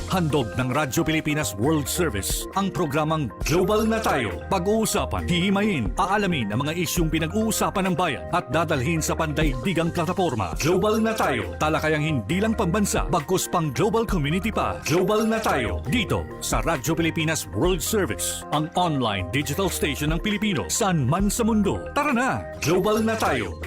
Handog ng Radyo Pilipinas World Service ang programang Global na Tayo. Pag-uusapan, hihimayin, aalamin ang mga isyung pinag-uusapan ng bayan at dadalhin sa pandaigdigang plataforma. Global na Tayo, talakayang hindi lang pambansa, bagkus pang global community pa. Global na Tayo, dito sa Radyo Pilipinas World Service, ang online digital station ng Pilipino saan man sa mundo. Tara na, Global na Tayo!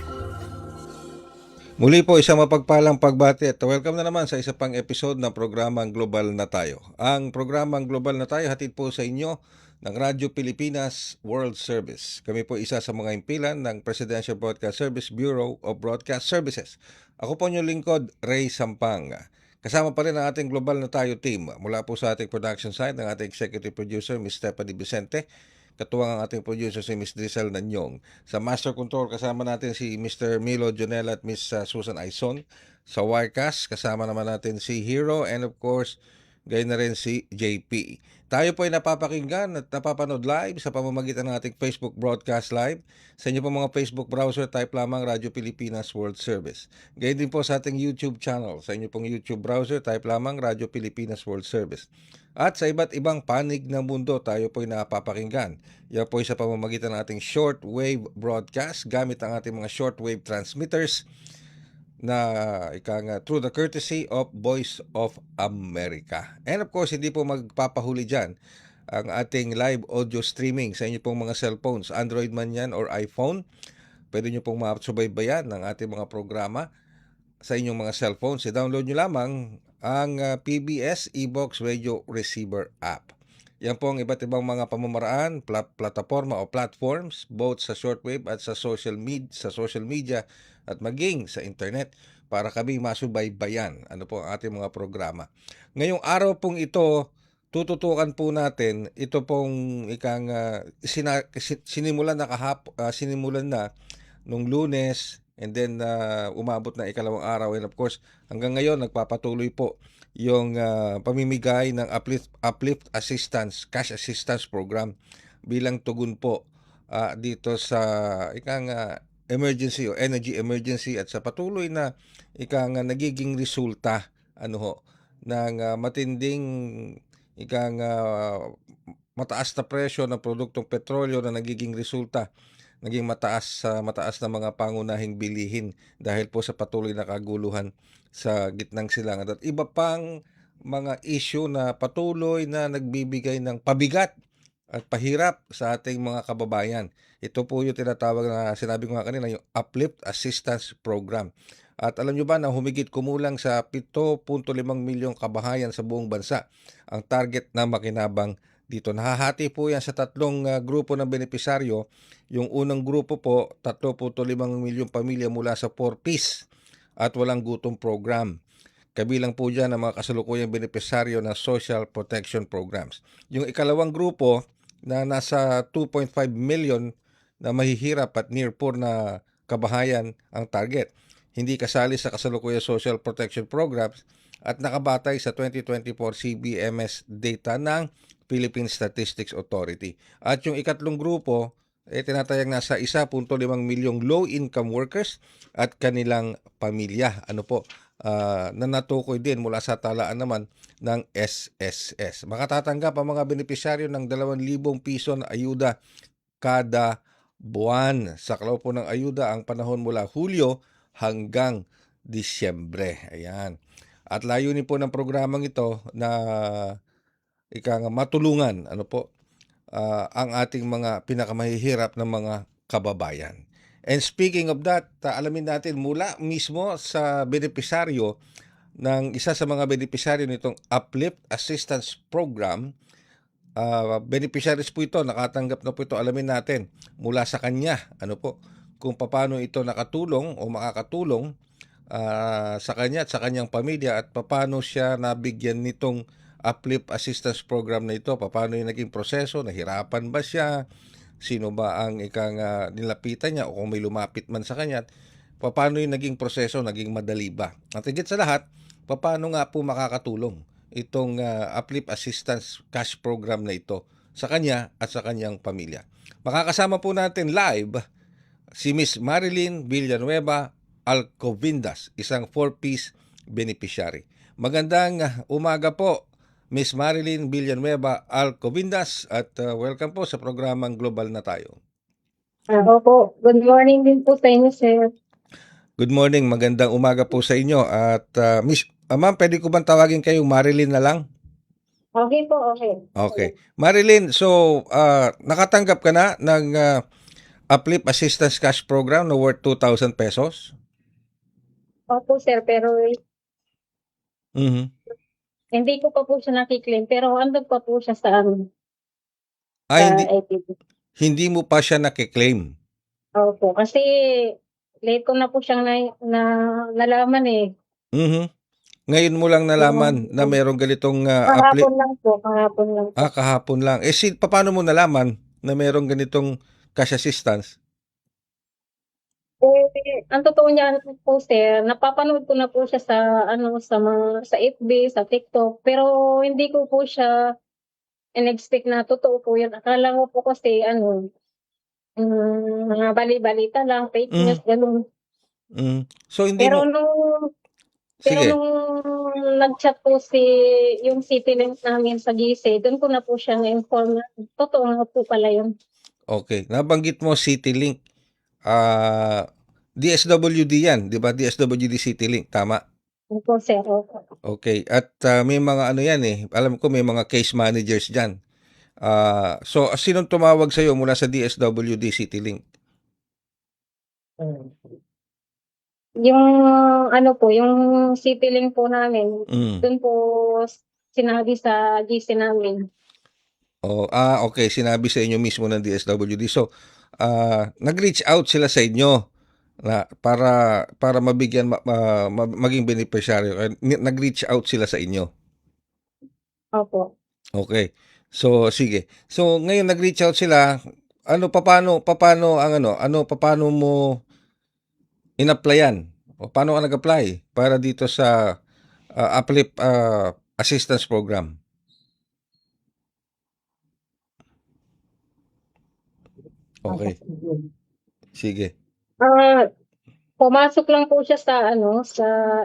Muli po isang mapagpalang pagbati at welcome na naman sa isa pang episode ng programang Global na Tayo. Ang programang Global na Tayo hatid po sa inyo ng Radyo Pilipinas World Service. Kami po isa sa mga impilan ng Presidential Broadcast Service Bureau of Broadcast Services. Ako po inyong lingkod, Ray Sampang. Kasama pa rin ang ating Global na Tayo team mula po sa ating production side ng ating executive producer, Ms. Stephanie Vicente. Katuwang ang ating producer si Ms. Drizelle Nanyong. Sa Master Control kasama natin si Mr. Milo Jonel at Ms. Susan Aison. Sa Wirecast kasama naman natin si Hero and of course gayon na rin si JP. Tayo po ay napapakinggan at napapanood live sa pamamagitan ng ating Facebook broadcast live. Sa inyo po mga Facebook browser, type lamang Radyo Pilipinas World Service. Gayon din po sa ating YouTube channel. Sa inyo pong YouTube browser, type lamang Radyo Pilipinas World Service. At sa iba't ibang panig ng mundo, tayo po ay napapakinggan. Yan po ay sa pamamagitan ng ating shortwave broadcast gamit ang ating mga shortwave transmitters na through the courtesy of Voice of America. And of course, hindi po magpapahuli dyan ang ating live audio streaming sa inyo pong mga cellphones, Android man yan or iPhone. Pwede nyo pong masubaybayan ng ating mga programa sa inyong mga cellphones. I-download nyo lamang ang PBS eBox Radio Receiver app. Yan po ang iba't ibang mga pamamaraan, plataforma o platforms, both sa shortwave at sa social media at maging sa internet para kami masubaybayan ano po ang ating mga programa. Ngayong araw pong ito, tututukan po natin ito pong sinimulan na nung Lunes and then umabot na ikalawang araw and of course hanggang ngayon nagpapatuloy po yung pamimigay ng uplift assistance, cash assistance program bilang tugon po dito sa emergency o energy emergency at sa patuloy na nagiging resulta ng matinding mataas na presyo ng produktong petrolyo na nagiging resulta naging mataas na mga pangunahing bilihin dahil po sa patuloy na kaguluhan sa gitnang silangan at iba pang mga issue na patuloy na nagbibigay ng pabigat at pahirap sa ating mga kababayan. Ito po yung tinatawag na sinabi ko nga kanina, yung Uplift Assistance Program. At alam nyo ba na humigit kumulang sa 7.5 milyong kabahayan sa buong bansa ang target na makinabang dito. Nahahati po yan sa tatlong grupo ng benepisaryo. Yung unang grupo po, 3.5 milyong pamilya mula sa 4Ps at walang gutom program. Kabilang po dyan ang mga kasalukuyang benepisaryo ng Social Protection Programs. Yung ikalawang grupo na nasa 2.5 million na mahihirap at near poor na kabahayan ang target. Hindi kasali sa kasalukuyang Social Protection Programs at nakabatay sa 2024 CBMS data ng Philippine Statistics Authority. At yung ikatlong grupo, tinatayag na sa 1.5 milyong low-income workers at kanilang pamilya. Na natukoy din mula sa talaan naman ng SSS. Makatatanggap ang mga benepisyaryo ng 2,000 piso na ayuda kada buwan. Saklaw po ng ayuda ang panahon mula Hulyo hanggang Disyembre. Ayan. At layunin po ng programang ito na matulungan ang ating mga pinakamahihirap ng mga kababayan. And speaking of that, alamin natin mula mismo sa benepisaryo ng isa sa mga benepisaryo nitong Uplift Assistance Program. Beneficiaries po ito, nakatanggap na po ito, alamin natin mula sa kanya kung paano ito nakatulong o makakatulong sa kanya at sa kanyang pamilya at paano siya nabigyan nitong Uplift Assistance Program na ito, paano yung naging proseso, nahirapan ba siya, sino ba ang nilapitan niya o kung may lumapit man sa kanya, paano yung naging proseso, naging madali ba. At higit sa lahat, paano nga po makakatulong itong Uplift Assistance Cash Program na ito sa kanya at sa kanyang pamilya. Makakasama po natin live si Miss Marilyn Villanueva Alcovindas, isang 4Ps beneficiary. Magandang umaga po, Miss Marilyn Villanueva Alcovindas at welcome po sa programang Global na Tayo. Opo. Good morning din po sa inyo, sir. Good morning, magandang umaga po sa inyo at ma'am, pwede ko bang tawagin kayong Marilyn na lang? Okay po, okay. Okay. Marilyn, so nakatanggap ka na ng Uplift Assistance Cash Program na worth 2,000 pesos? Opo, sir, pero Mhm. hindi ko pa po siya nakiklaim. Pero andun pa po siya sa Ay, sa ITV. hindi mo pa siya nakiklaim. Opo, kasi late ko na po siyang nalaman eh. Mhm. Ngayon mo lang nalaman na merong ganitong Uplift. Kahapon lang po, kahapon lang po. Kahapon lang. Paano mo nalaman na merong ganitong cash assistance? Ang totoo niya po, sir, napapanood ko na po siya sa sa FB, sa TikTok, pero hindi ko po siya in-expect na totoo po yun. Akala ko po kasi mga bali-balita lang, fake Mm. news, ganun. So hindi Pero mo pero sige. nung nag-chat po yung city link namin sa GC, doon ko na po siya na-inform na totoo nga po pala yun. Okay. Nabanggit mo CityLink. DSWD yan, 'di ba? DSWD CityLink, tama? Opo, sir. Opo. Okay. At may mga ano yan alam ko may mga case managers diyan. So sinong tumawag sa iyo mula sa DSWD CityLink? Yung yung city link po namin, Mm. doon po sinabi sa GC namin. Okay, sinabi sa inyo mismo ng DSWD. So, nag-reach out sila sa inyo na para mabigyan maging beneficiary. Nag-reach out sila sa inyo. Opo. Okay. So, sige. So, ngayon nag-reach out sila, paano mo in-applyan? O paano ka nag-apply para dito sa Uplift Assistance Program? Okay. Sige. Pumasok lang po siya sa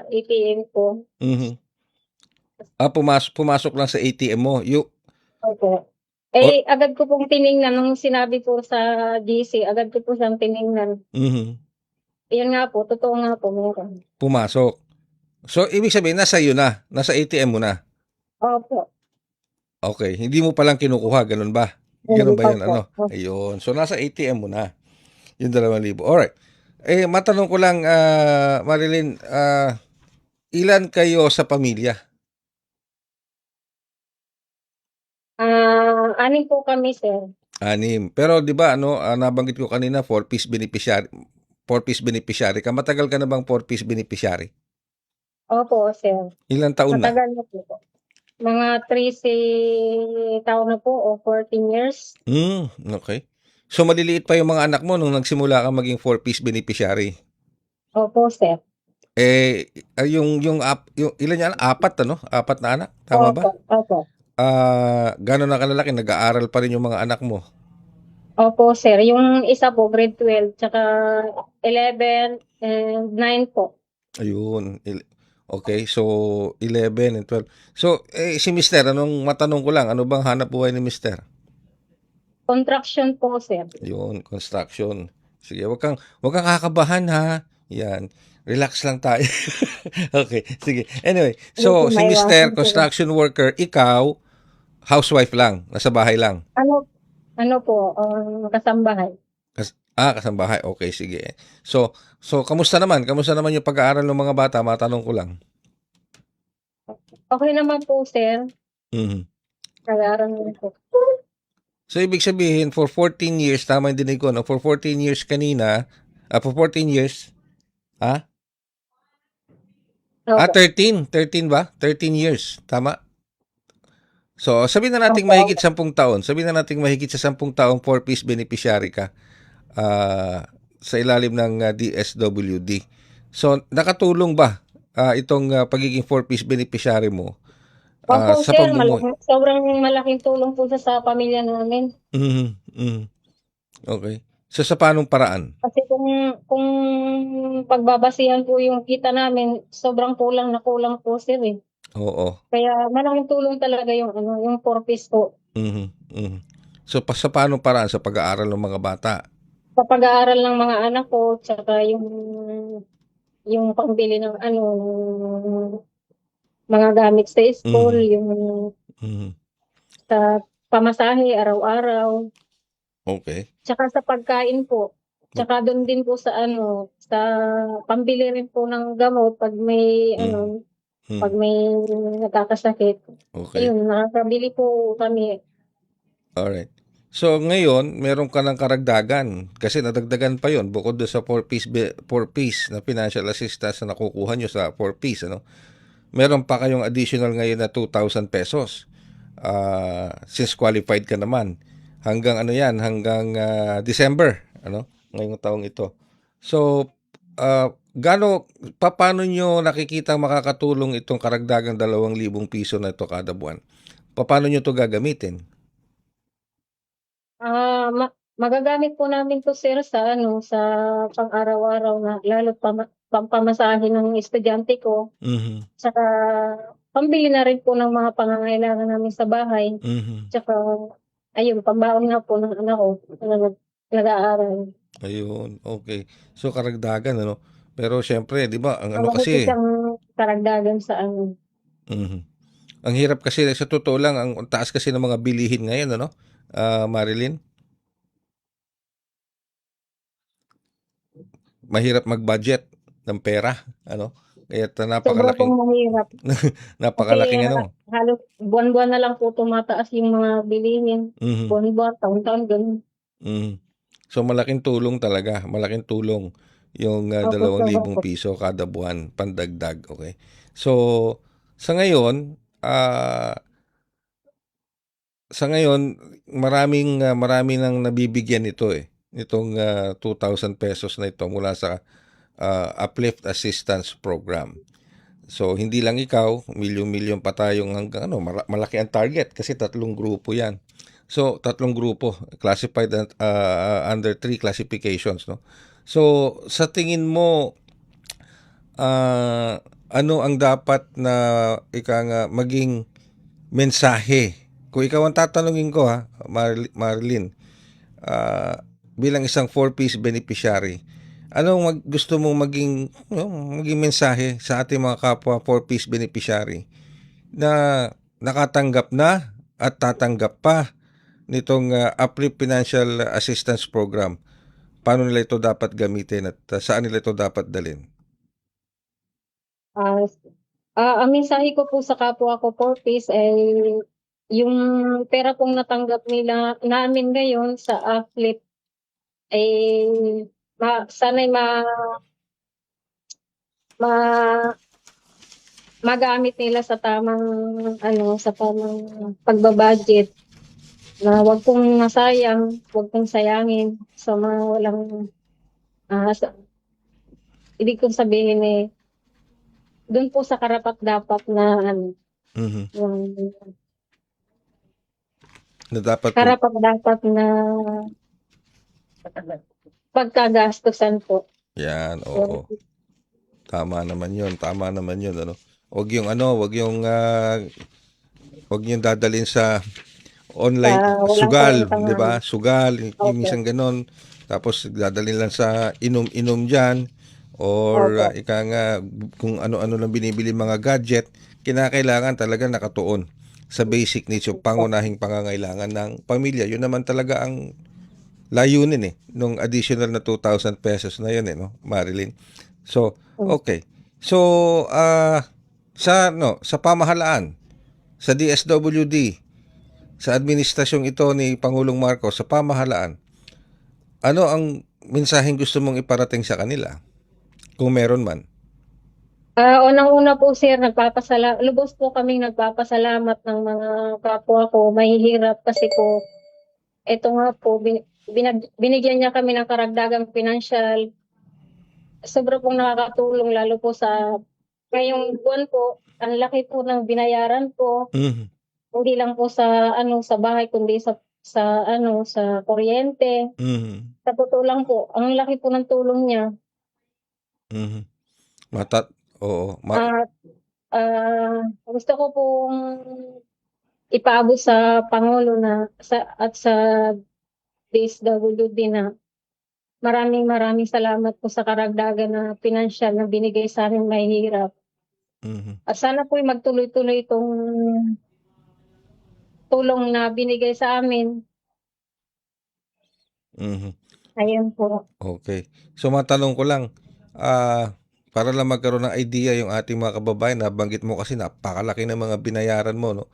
ATM ko. Mhm. Pumasok lang sa ATM mo. Opo. Agad ko pong tiningnan nung sinabi po sa GC, agad ko po siyang tiningnan. Mhm. Yun nga po, totoo nga po, meron. Pumasok. So, ibig sabihin, nasa iyo na. Nasa ATM mo na. Opo. Okay. Hindi mo palang kinukuha. Ganun ba? Ganun ba yun? Opo. Ayun. So, nasa ATM mo na. Yung 2,000. Alright. Matanong ko lang, Marilyn, ilan kayo sa pamilya? Anim po kami, sir. 6. Pero, di ba, nabanggit ko kanina, 4-piece beneficiary. 4-piece beneficiary ka. Matagal ka na bang 4-piece beneficiary? Opo, sir. Ilang taon na? Matagal na po. Mga 13 taon na po o 14 years. Okay. So, maliliit pa yung mga anak mo nung nagsimula ka maging 4-piece beneficiary. Opo, sir. Yung ilan yan? 4, ano? 4 na anak? Tama ba? Opo. Gano'n na kalalaki? Nag-aaral pa rin yung mga anak mo? Opo, sir. Yung isa po, grade 12, tsaka 11 and 9 po. Ayun. Okay, so 11 and 12. So, si Mister, matanong ko lang, ano bang hanap buhay ni Mister? Construction po, sir. Ayun, construction. Sige, wag kang kakabahan ha. Yan. Relax lang tayo. Okay, sige. Anyway, so si Mister, construction worker, ikaw, housewife lang, nasa bahay lang. Ano po, kasambahay. Kasambahay. Okay, sige. So kamusta naman? Kamusta naman yung pag-aaral ng mga bata? Matanong ko lang. Okay naman po, sir. Mhm. Pag-aaral naman po. So, ibig sabihin, for 14 years, tama yung dinig ko, no? For 14 years kanina, for 14 years, Opo. 13 ba? 13 years, tama? So, sabihin na nating Opo. mahigit 10 taon. Sabihin na nating mahigit sa 10 taong 4-piece beneficiary ka sa ilalim ng DSWD. So, nakatulong ba itong pagiging 4-piece beneficiary mo Opo, sa sir. pamumuhay? Sobrang malaking tulong po sa pamilya namin. Okay. So, sa paanong paraan? Kasi kung pagbabasihan po yung kita namin, sobrang kulang na kulang po, sir, eh. Oo. Kaya malaking tulong talaga yung ano, yung 4-piece po. Mhm, mhm. So, sa paanong paraan? Sa pag-aaral ng mga bata? Sa pag-aaral ng mga anak ko, tsaka yung pambili ng ano, mga gamit sa school, Mhm, yung mhm. sa pamasahe araw-araw, Okey. tsaka sa pagkain po. Tsaka dun din po sa ano, sa pambili rin po ng gamot 'pag may Mhm, ano, 'pag mhm. may nagkakasakit. Okey, Ayun, nakakabili po kami. alright. So, ngayon meron ka ng karagdagan kasi nadagdagan pa yon bukod dun sa 4-piece na financial assistance na nakukuha niyo sa 4-piece ano, meron pa kayong additional ngayon na ₱2,000. Since qualified ka naman, hanggang ano 'yan, hanggang, December ano, ngayong taong ito. So, papaano niyo nakikitang makakatulong itong karagdagang ₱2,000 na ito kada buwan? Papaano niyo 'to gagamitin? Magagamit po namin 'to sir sa ano, sa pang-araw-araw na lalo't pampamasahe ng estudyante ko, Mhm, tsaka pambili na rin po ng mga pangangailangan namin sa bahay, mhm. tsaka ayun, pambaon nga po ng anak ko na nag-aaral. Ayun, okey. So, karagdagan ano, pero siyempre 'di ba ang ano Malaki po kasi siyang karagdagan sa ano. mhm, ang hirap kasi sa totoo lang ang taas kasi ng mga bilihin ngayon ano, Marilyn? Mahirap mag-budget ng pera ano, kaya't Sobra pong napakalaking mahirap kasi napakalaking ano halos buwan-buwan na lang po tumataas yung mga bilihin, mhm, buwan-buwan, taon-taon, gano'n. mhm. So, malaking tulong talaga, malaking tulong yung, Opo, sobra po. ₱2,000 kada buwan pandagdag, okey. So, sa ngayon, marami ng nabibigyan nito, eh, nitong, ₱2,000 na ito mula sa, Uplift Assistance Program. So, hindi lang ikaw, milyon-milyon pa tayong hanggang ano, malaki ang target kasi tatlong grupo 'yan. So, tatlong grupo classified under three classifications, no. So, sa tingin mo, ano ang dapat na ika nga maging mensahe? Kung ikaw ang tatanungin ko ha, Marilyn, bilang isang 4-piece beneficiary, anong gusto mong maging mensahe sa ating mga kapwa 4-piece beneficiary na nakatanggap na at tatanggap pa nitong Uplift Financial Assistance Program? Paano nila ito dapat gamitin at saan nila ito dapat dalhin? Ah, ang mensahe ko po sa kapwa ko Portis ay yung pera pong natanggap namin ngayon sa AFLIP ay sana'y ma magamit nila sa tamang ano, sa tamang pagba-budget na 'wag pong masayang, 'wag pong sayangin sa mga walang, sa ibig kong sabihin, dun po sa karapat-dapat na ano, Mhm. yung Na dapat po karapat-dapat na pagkagastusan po. yan, Yun, oo. Tama naman 'yun ano. 'Wag niyong dadalhin sa sa online walang sugal, kwentang 'di ano, ba? Sugal, yung opo, minsan gano'n. Tapos dadalhin lang sa inom-inom diyan or opo, ika nga kung ano-ano lang binibili mga gadget, kinakailangan talaga nakatuon sa basic needs yung opo, pangunahing pangangailangan ng pamilya. Yun naman talaga ang layunin nung additional na ₱2,000 na yun no, Marilyn. So, hmm. okay. So, sa pamahalaan, sa DSWD, sa administrasyong ito ni Pangulong Marcos, sa pamahalaan, ano ang mensaheng gusto mong iparating sa kanila? Kung meron man. Unang-una po sir, lubos po kaming nagpapasalamat ng mga kapwa ko mahihirap kasi po eto nga po binigyan niya kami ng karagdagang pinansiyal. Sobra pong nakakatulong lalo po sa ngayong buwan po, ang laki po ng binayaran ko. Mhm. Hindi lang po sa ano, sa bahay kundi sa ano, sa kuryente. Mhm. Sa totoo lang po, ang laki po ng tulong niya Mhm. Matat Oo, at Gusto ko pong ipaabot sa Pangulo at sa DSWD na maraming salamat po sa karagdagan na pinansyal na binigay sa aming mahihirap. Mhm. At sana po magtuloy-tuloy itong tulong na binigay sa amin. Mhm. Ayun po. Okay. So matanong ko lang, para lang magkaroon ng idea yung ating mga kababayan, nabanggit mo kasi napakalaki ng mga binayaran mo, no?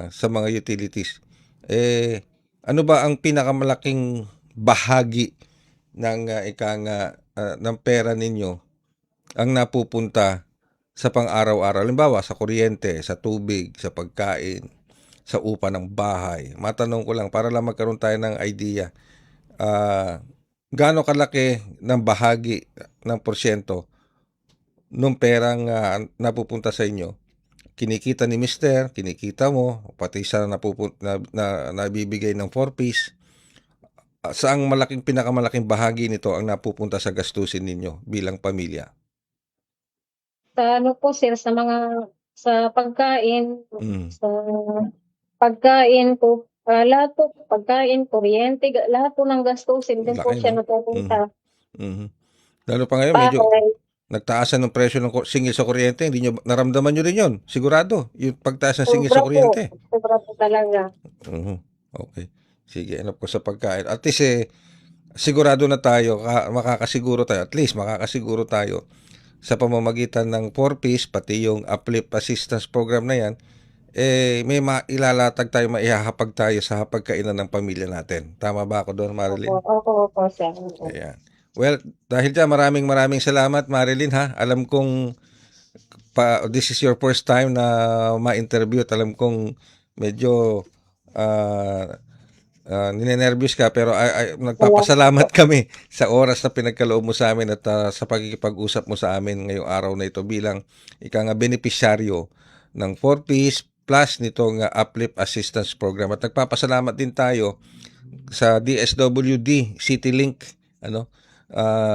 Sa mga utilities. Ano ba ang pinakamalaking bahagi ng ng pera ninyo ang napupunta sa pang-araw-araw? Halimbawa, sa kuryente, sa tubig, sa pagkain, sa upa ng bahay. Matanong ko lang para lang magkaroon tayo ng idea. Gaano kalaki ng bahagi ng porsyento nung perang napupunta sa inyo? Kinikita ni Mister, kinikita mo, pati sa nabibigay ng 4-piece. Saang pinakamalaking bahagi nito ang napupunta sa gastusin ninyo bilang pamilya? Sa ano po sir, sa pagkain, Mm. sa pagkain po, lahat po, pagkain, kuryente, lahat po ng gastusin din po Laki, siya no? Mhm. napupunta. Mhm. Lalo pa ngayon, medyo Bahay, nagtaasan ng presyo ng singil sa kuryente. Hindi nyo, naramdaman nyo rin yun. Sigurado. Yung pagtaas ng singil sa kuryente. sobra po talaga. Mhm. Okay. Sige, ano po sa pagkain. At least sigurado na tayo, makakasiguro tayo. At least makakasiguro tayo sa pamamagitan ng 4-piece, pati yung uplift assistance program na yan, may mailalatag tayo, maihahapag tayo sa hapagkainan ng pamilya natin. Tama ba ako doon, Marilyn? Opo, sir. Ayan. Well, dahil dyan, maraming salamat, Marilyn, ha. Alam kong this is your first time na ma-interview at alam kong medyo ninenervyos ka, pero nagpapasalamat kami sa oras na pinagkaloob mo sa amin at sa pagkikipag-usap mo sa amin ngayong araw na ito bilang benepisyaryo ng 4-piece plus nitong uplift assistance program. At nagpapasalamat din tayo sa DSWD CityLink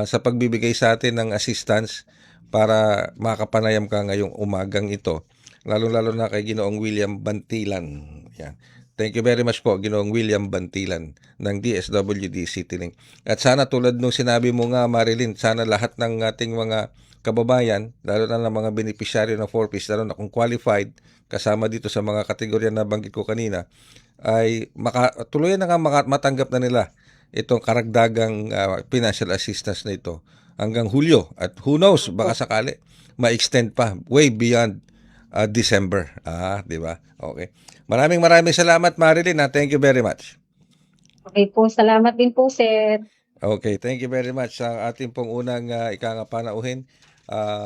sa pagbibigay sa atin ng assistance para makapanayam ka ngayong umagang ito, lalo na kay Ginoong William Bantilan. Yan. Thank you very much po, Ginoong William Bantilan ng DSWD CityLink. At sana tulad nung sinabi mo nga, Marilyn, sana lahat ng ating mga kababayan, lalo na ng mga beneficiaryo ng 4-piece, lalo na kung qualified, kasama dito sa mga kategorya na banggit ko kanina, ay tuluyan na nga matanggap na nila itong karagdagang financial assistance na ito hanggang Hulyo. At who knows, baka sakali ma-extend pa way beyond December. Di ba? Okay. Maraming salamat, Marilyn. Thank you very much. Okay po, salamat din po, sir. Okay, thank you very much sa ating pong unang panauhin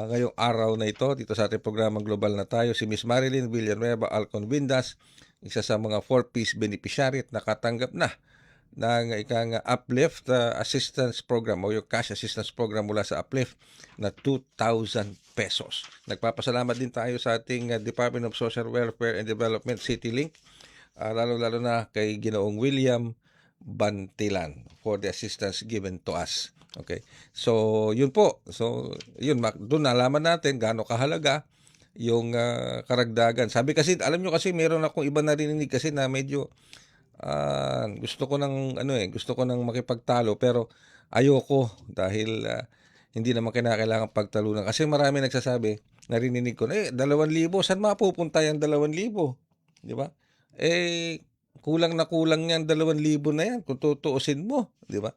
ngayong araw na ito dito sa ating programang Global na Tayo, si Miss Marilyn Villanueva Alconvindas, isa sa mga 4-piece beneficiary at nakatanggap na ng uplift assistance program o yung cash assistance program mula sa uplift na 2,000 pesos. Nagpapasalamat din tayo sa ating Department of Social Welfare and Development CityLink, lalo na kay Ginoong William Bantilan for the assistance given to us. Okay. So, yun po. So, yun, doon nalaman natin gaano kahalaga yung karagdagan. Sabi kasi, alam nyo kasi, meron akong iba narinig kasi na medyo gusto ko nang makipagtalo pero ayoko dahil hindi naman kinakailangan pagtalunan. Kasi marami nagsasabi, narinig ko na 2,000, saan mapupunta yung 2,000? Di ba? Kulang yan 2,000 na yan kung tutuusin mo, di ba?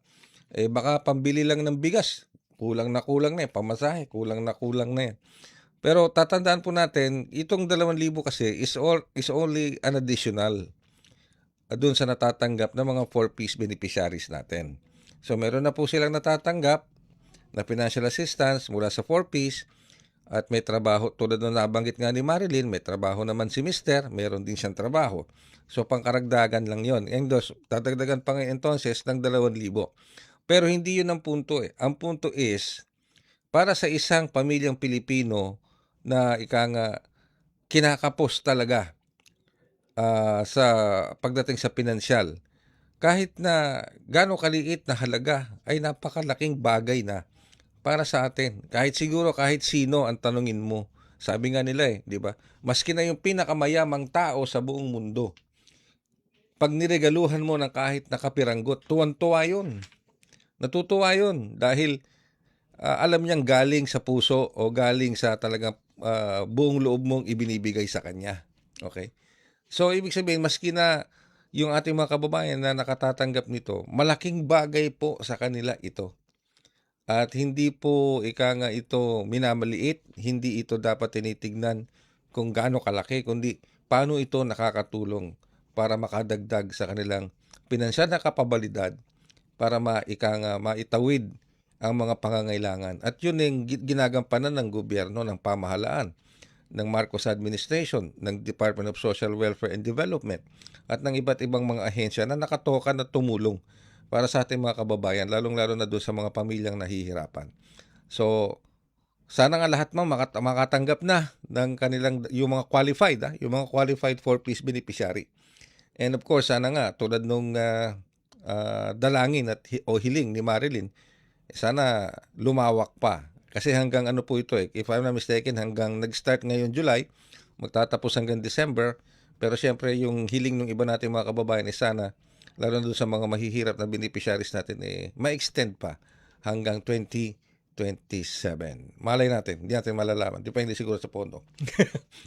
Baka pambili lang ng bigas, kulang na yan, pamasahe, kulang na yan. Pero tatandaan po natin, itong 2,000 kasi is only an additional doon sa natatanggap ng mga 4-piece beneficiaries natin. So meron na po silang natatanggap na financial assistance mula sa 4-piece at may trabaho, tulad ng nabanggit nga ni Marilyn, may trabaho naman si Mister, meron din siyang trabaho. So pangkaragdagan lang yon. Dadagdagan pa ngayon entonces ng 2,000. Pero hindi yun ang punto. Ang punto is, para sa isang pamilyang Pilipino na kinakapos talaga sa pagdating sa pinansyal, kahit na gaano kaliit na halaga, ay napakalaking bagay na para sa atin. Kahit sino ang tanungin mo Sabi nga nila di ba? Maski na yung pinakamayamang tao sa buong mundo, pag niregaluhan mo ng kahit nakapiranggot, tuwan-tuwa yun. Natutuwa yun dahil alam niyang galing sa puso o galing sa talagang buong loob mong ibinibigay sa kanya. Okay? So, ibig sabihin, maski na yung ating mga kababayan na nakatatanggap nito, malaking bagay po sa kanila ito. At hindi po nga ito minamaliit, hindi ito dapat tinitignan kung gaano kalaki, kundi paano ito nakakatulong para makadagdag sa kanilang pinansyal na kapabalidad para maitawid ang mga pangangailangan. At yun yung ginagampanan ng gobyerno, ng pamahalaan, ng Marcos administration, ng Department of Social Welfare and Development, at ng iba't ibang mga ahensya na nakatoka na tumulong para sa ating mga kababayan, lalong-lalo na doon sa mga pamilyang nahihirapan. So, sana nga lahat makatanggap na ng kanilang, yung mga qualified, yung mga qualified for-peace beneficiary. And of course, sana nga, tulad nung dalangin o hiling ni Marilyn, sana lumawak pa. Kasi hanggang ano po ito if I'm not mistaken, hanggang nag-start ngayon July, magtatapos hanggang December. Pero syempre yung hiling ng iba natin mga kababayan sana, lalo na doon sa mga mahihirap na beneficiaries natin, ma-extend pa hanggang 2027. Malay natin, hindi natin malalaman. Depende siguro sa pondo.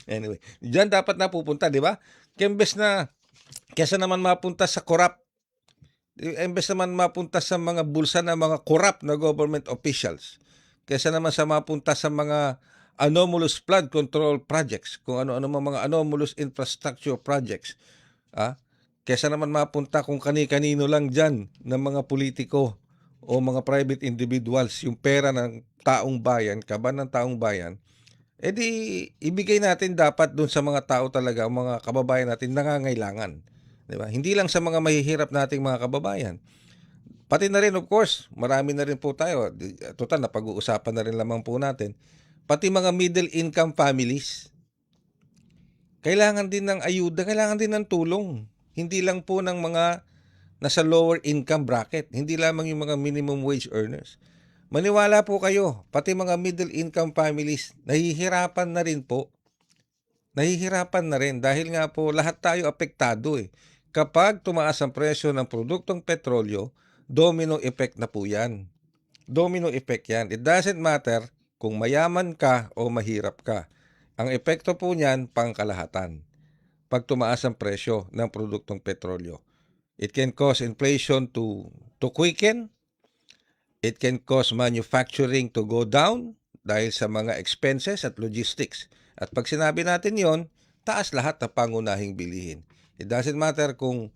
Anyway, diyan dapat napupunta, di ba? Kesa naman mapunta sa corrupt, imbes naman mapunta sa mga bulsa ng mga corrupt na government officials, kesa naman sa mapunta sa mga anomalous flood control projects, kung ano-ano mga anomalous infrastructure projects, kesa naman mapunta kung kani-kanino lang dyan ng mga politiko o mga private individuals, yung pera ng taong bayan, kaban ng taong bayan, di ibigay natin dapat dun sa mga tao talaga, mga kababayan natin nangangailangan. Diba? Hindi lang sa mga mahihirap nating mga kababayan. Pati na rin, of course, marami na rin po tayo. Total, napag-uusapan na rin lamang po natin. Pati mga middle income families, kailangan din ng ayuda, kailangan din ng tulong. Hindi lang po ng mga nasa lower income bracket, hindi lamang yung mga minimum wage earners. Maniwala po kayo, pati mga middle income families, nahihirapan na rin po. Nahihirapan na rin dahil nga po lahat tayo apektado Kapag tumaas ang presyo ng produktong petrolyo, domino effect na po yan. Domino effect yan. It doesn't matter kung mayaman ka o mahirap ka. Ang epekto po niyan, pangkalahatan. Pag tumaas ang presyo ng produktong petrolyo, it can cause inflation to quicken. It can cause manufacturing to go down dahil sa mga expenses at logistics. At pag sinabi natin yon, taas lahat ng pangunahing bilihin. It doesn't matter kung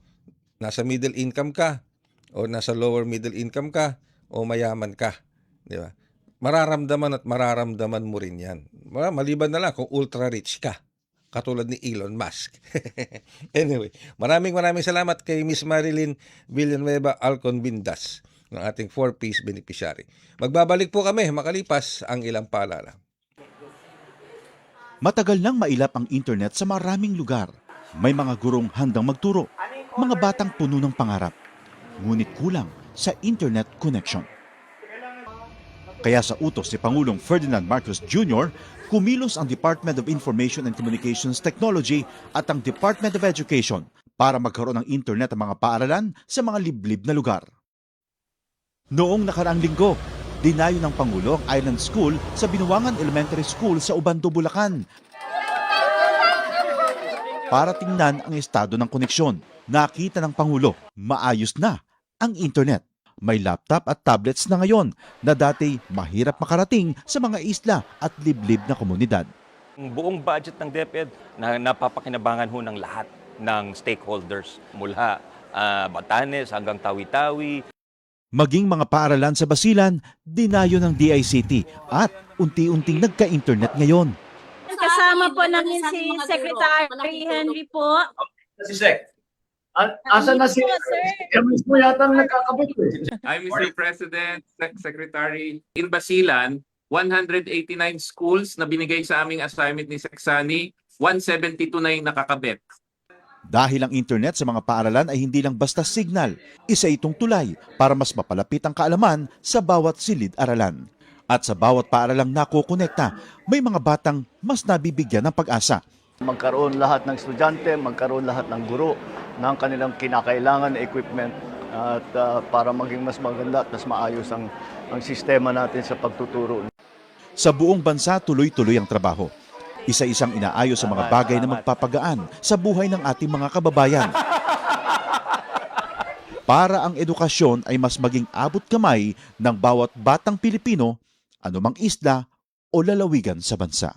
nasa middle income ka o nasa lower middle income ka o mayaman ka. Di ba? Mararamdaman mo rin yan. Maliban na lang kung ultra rich ka, katulad ni Elon Musk. Anyway, maraming salamat kay Miss Marilyn Villanueva Alconbindas ng ating 4-piece beneficiary. Magbabalik po kami makalipas ang ilang paalala. Matagal nang mailap ang internet sa maraming lugar. May mga gurong handang magturo, mga batang puno ng pangarap, ngunit kulang sa internet connection. Kaya sa utos ni Pangulong Ferdinand Marcos Jr., kumilos ang Department of Information and Communications Technology at ang Department of Education para magkaroon ng internet ang mga paaralan sa mga liblib na lugar. Noong nakaraang linggo, dinayo ng Pangulo ang Island School sa Binuangan Elementary School sa Ubando, Bulacan para tingnan ang estado ng koneksyon. Nakita ng Pangulo, maayos na ang internet. May laptop at tablets na ngayon na dati mahirap makarating sa mga isla at liblib na komunidad. Ang buong budget ng DepEd na napapakinabangan ho ng lahat ng stakeholders mula Batanes hanggang Tawi-Tawi. Maging mga paaralan sa Basilan, dinayo ng DICT at unti-unting nagka-internet ngayon. Kasama po namin si Secretary Henry po. Si Sec. Asa na si Emis mo yata ang nagkakabit I'm Mr. President, Secretary. In Basilan, 189 schools na binigay sa aming assignment ni Seksani, 172 na yung nakakabit. Dahil ang internet sa mga paaralan ay hindi lang basta signal, isa itong tulay para mas mapalapit ang kaalaman sa bawat silid-aralan. At sa bawat paaralang nakukonekta, may mga batang mas nabibigyan ng pag-asa. Magkaroon lahat ng estudyante, magkaroon lahat ng guro ng kanilang kinakailangan na equipment at para maging mas maganda at mas maayos ang sistema natin sa pagtuturo. Sa buong bansa, tuloy-tuloy ang trabaho. Isa-isang inaayos sa mga bagay na magpapagaan sa buhay ng ating mga kababayan. Para ang edukasyon ay mas maging abot kamay ng bawat batang Pilipino, anumang isla o lalawigan sa bansa.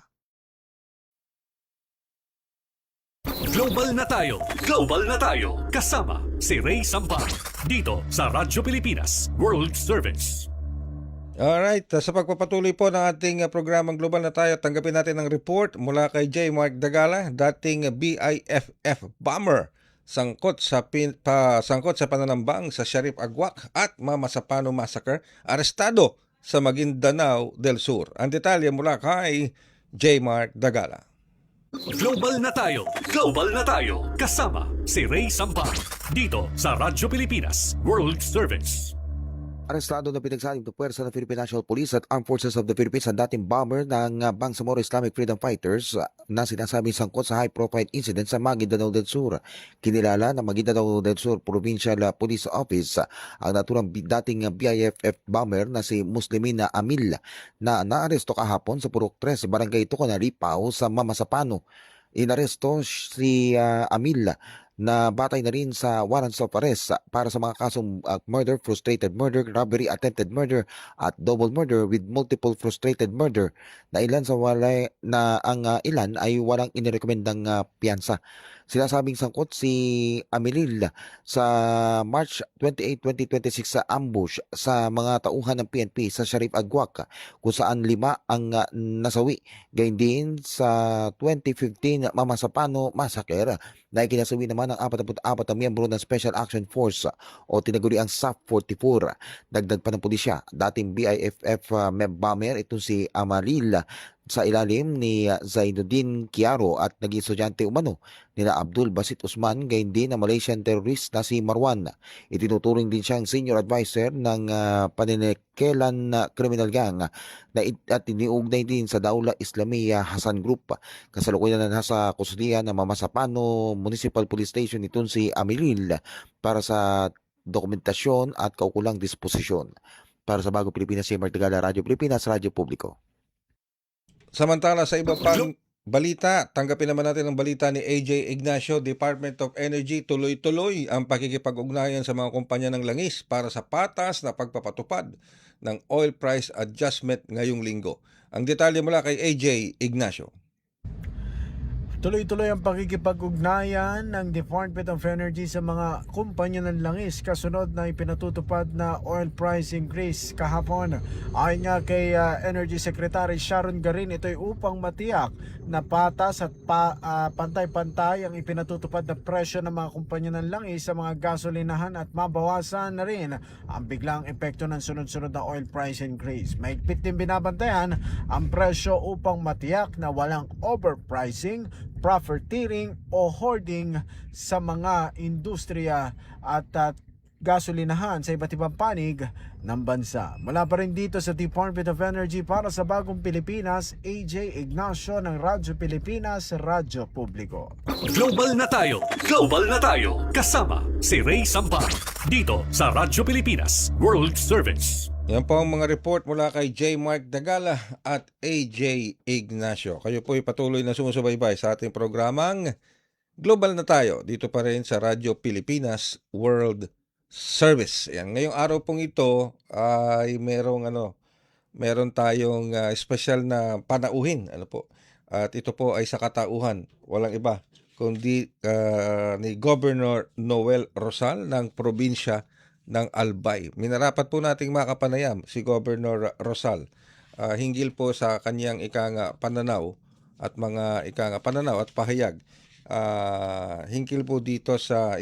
Global na tayo! Global na tayo! Kasama si Ray Sampar dito sa Radyo Pilipinas World Service. Alright, sa pagpapatuloy po ng ating programang Global na Tayo, tanggapin natin ang report mula kay J. Mark Dagala, dating BIFF bomber, sangkot sa pananambang sa Sharif Agwak at Mama Sapano Massacre, arestado sa Maguindanao del Sur. Ang detalye mula kay J. Mark Dagala. Global na tayo! Global na tayo! Kasama si Ray Sampar dito sa Radyo Pilipinas World Service. Arestado na pinagsalim ng puwersa ng Philippine National Police at Armed Forces of the Philippines ang dating bomber ng Bangsamoro Islamic Freedom Fighters na sinasabing sangkot sa high-profile incident sa Maguindanao del Sur. Kinilala na Maguindanao del Sur Provincial Police Office ang naturang dating BIFF bomber na si Muslimina Amil na naaresto kahapon sa Purok 3, Barangay Tucona, Lipao sa Mamasapano. Inaresto si Amil na batay na rin sa warrants of arrest para sa mga kasong murder, frustrated murder, robbery, attempted murder at double murder with multiple frustrated murder na ilan ay walang inirekomendang piyansa. Sinasabing sangkot si Amiril sa March 28, 2026 sa ambush sa mga tauhan ng PNP sa Sharif Agwak kung saan 5 ang nasawi. Gayun din sa 2015 Mamasapano Massacre na ikinasawi naman ng 44 na miyembro ng Special Action Force o tinaguri ang SAF-44. Dagdag pa ng pulisya, dating BIFF bomber itong si Amaril sa ilalim ni Zainuddin Kiaro at naging estudyante umano nila Abdul Basit Usman, gayon din na Malaysian terrorist na si Marwan. Itinuturing din siyang senior advisor ng Paninikelan Criminal Gang at iniugnay din sa Daula Islamiyah Hasan Group. Kasalukuyan na nasa kustudiya ng Mamasapano Municipal Police Station itong si Amiril para sa dokumentasyon at kaukulang disposisyon. Para sa Bagong Pilipinas, si Martigala, Radyo Pilipinas, Radyo Publiko. Samantala sa iba pang balita, tanggapin naman natin ang balita ni AJ Ignacio, Department of Energy. Tuloy-tuloy ang pakikipag-ugnayan sa mga kumpanya ng langis para sa patas na pagpapatupad ng oil price adjustment ngayong linggo. Ang detalye mula kay AJ Ignacio. Tuloy-tuloy ang pakikipag-ugnayan ng Department of Energy sa mga kumpanya ng langis kasunod na ipinatutupad na oil price increase kahapon. Ayon nga kay Energy Secretary Sharon Garin, ito'y upang matiyak na patas at pantay-pantay ang ipinatutupad na presyo ng mga kumpanya ng langis sa mga gasolinahan at mabawasan na rin ang biglang epekto ng sunod-sunod na oil price increase. Mahigpit din binabantayan ang presyo upang matiyak na walang overpricing, profiteering o hoarding sa mga industriya at gasolinahan sa iba't ibang panig ng bansa. Mula pa rin dito sa Department of Energy para sa Bagong Pilipinas, AJ Ignacio ng Radyo Pilipinas, Radyo Publiko. Global na tayo! Global na tayo! Kasama si Ray Sampar dito sa Radyo Pilipinas World Service. Yan po ang mga report mula kay J. Mark Dagala at AJ Ignacio. Kayo po ay patuloy na sumusubaybay sa ating programang Global na tayo dito pa rin sa Radyo Pilipinas World Service. Yan. Ngayong araw pong ito ay meron tayong special na panauhin. At ito po ay sa katauhan. Walang iba kundi ni Governor Noel Rosal ng probinsya ng Albay. Minarapat po nating makapanayam si Governor Rosal hinggil po sa kanyang pananaw at pananaw at pahayag hinggil po dito sa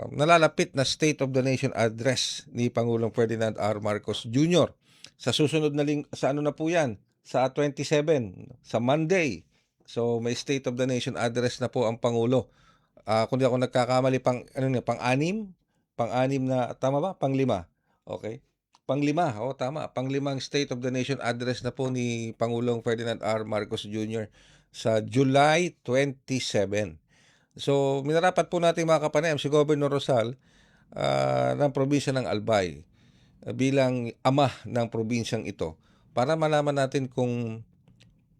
nalalapit na State of the Nation address ni Pangulong Ferdinand R. Marcos Jr. Sa susunod na sa ano na po yan? Sa 27, sa Monday. So may State of the Nation address na po ang Pangulo. Kung di ako nagkakamali, pang-anim na, tama ba? Pang-5. Okay. Panglima, tama. Panglimang State of the Nation address na po ni Pangulong Ferdinand R. Marcos Jr. sa July 27. So, minarapat po natin mga kapanayam si Governor Rosal ng probinsya ng Albay bilang ama ng probinsyang ito para malaman natin kung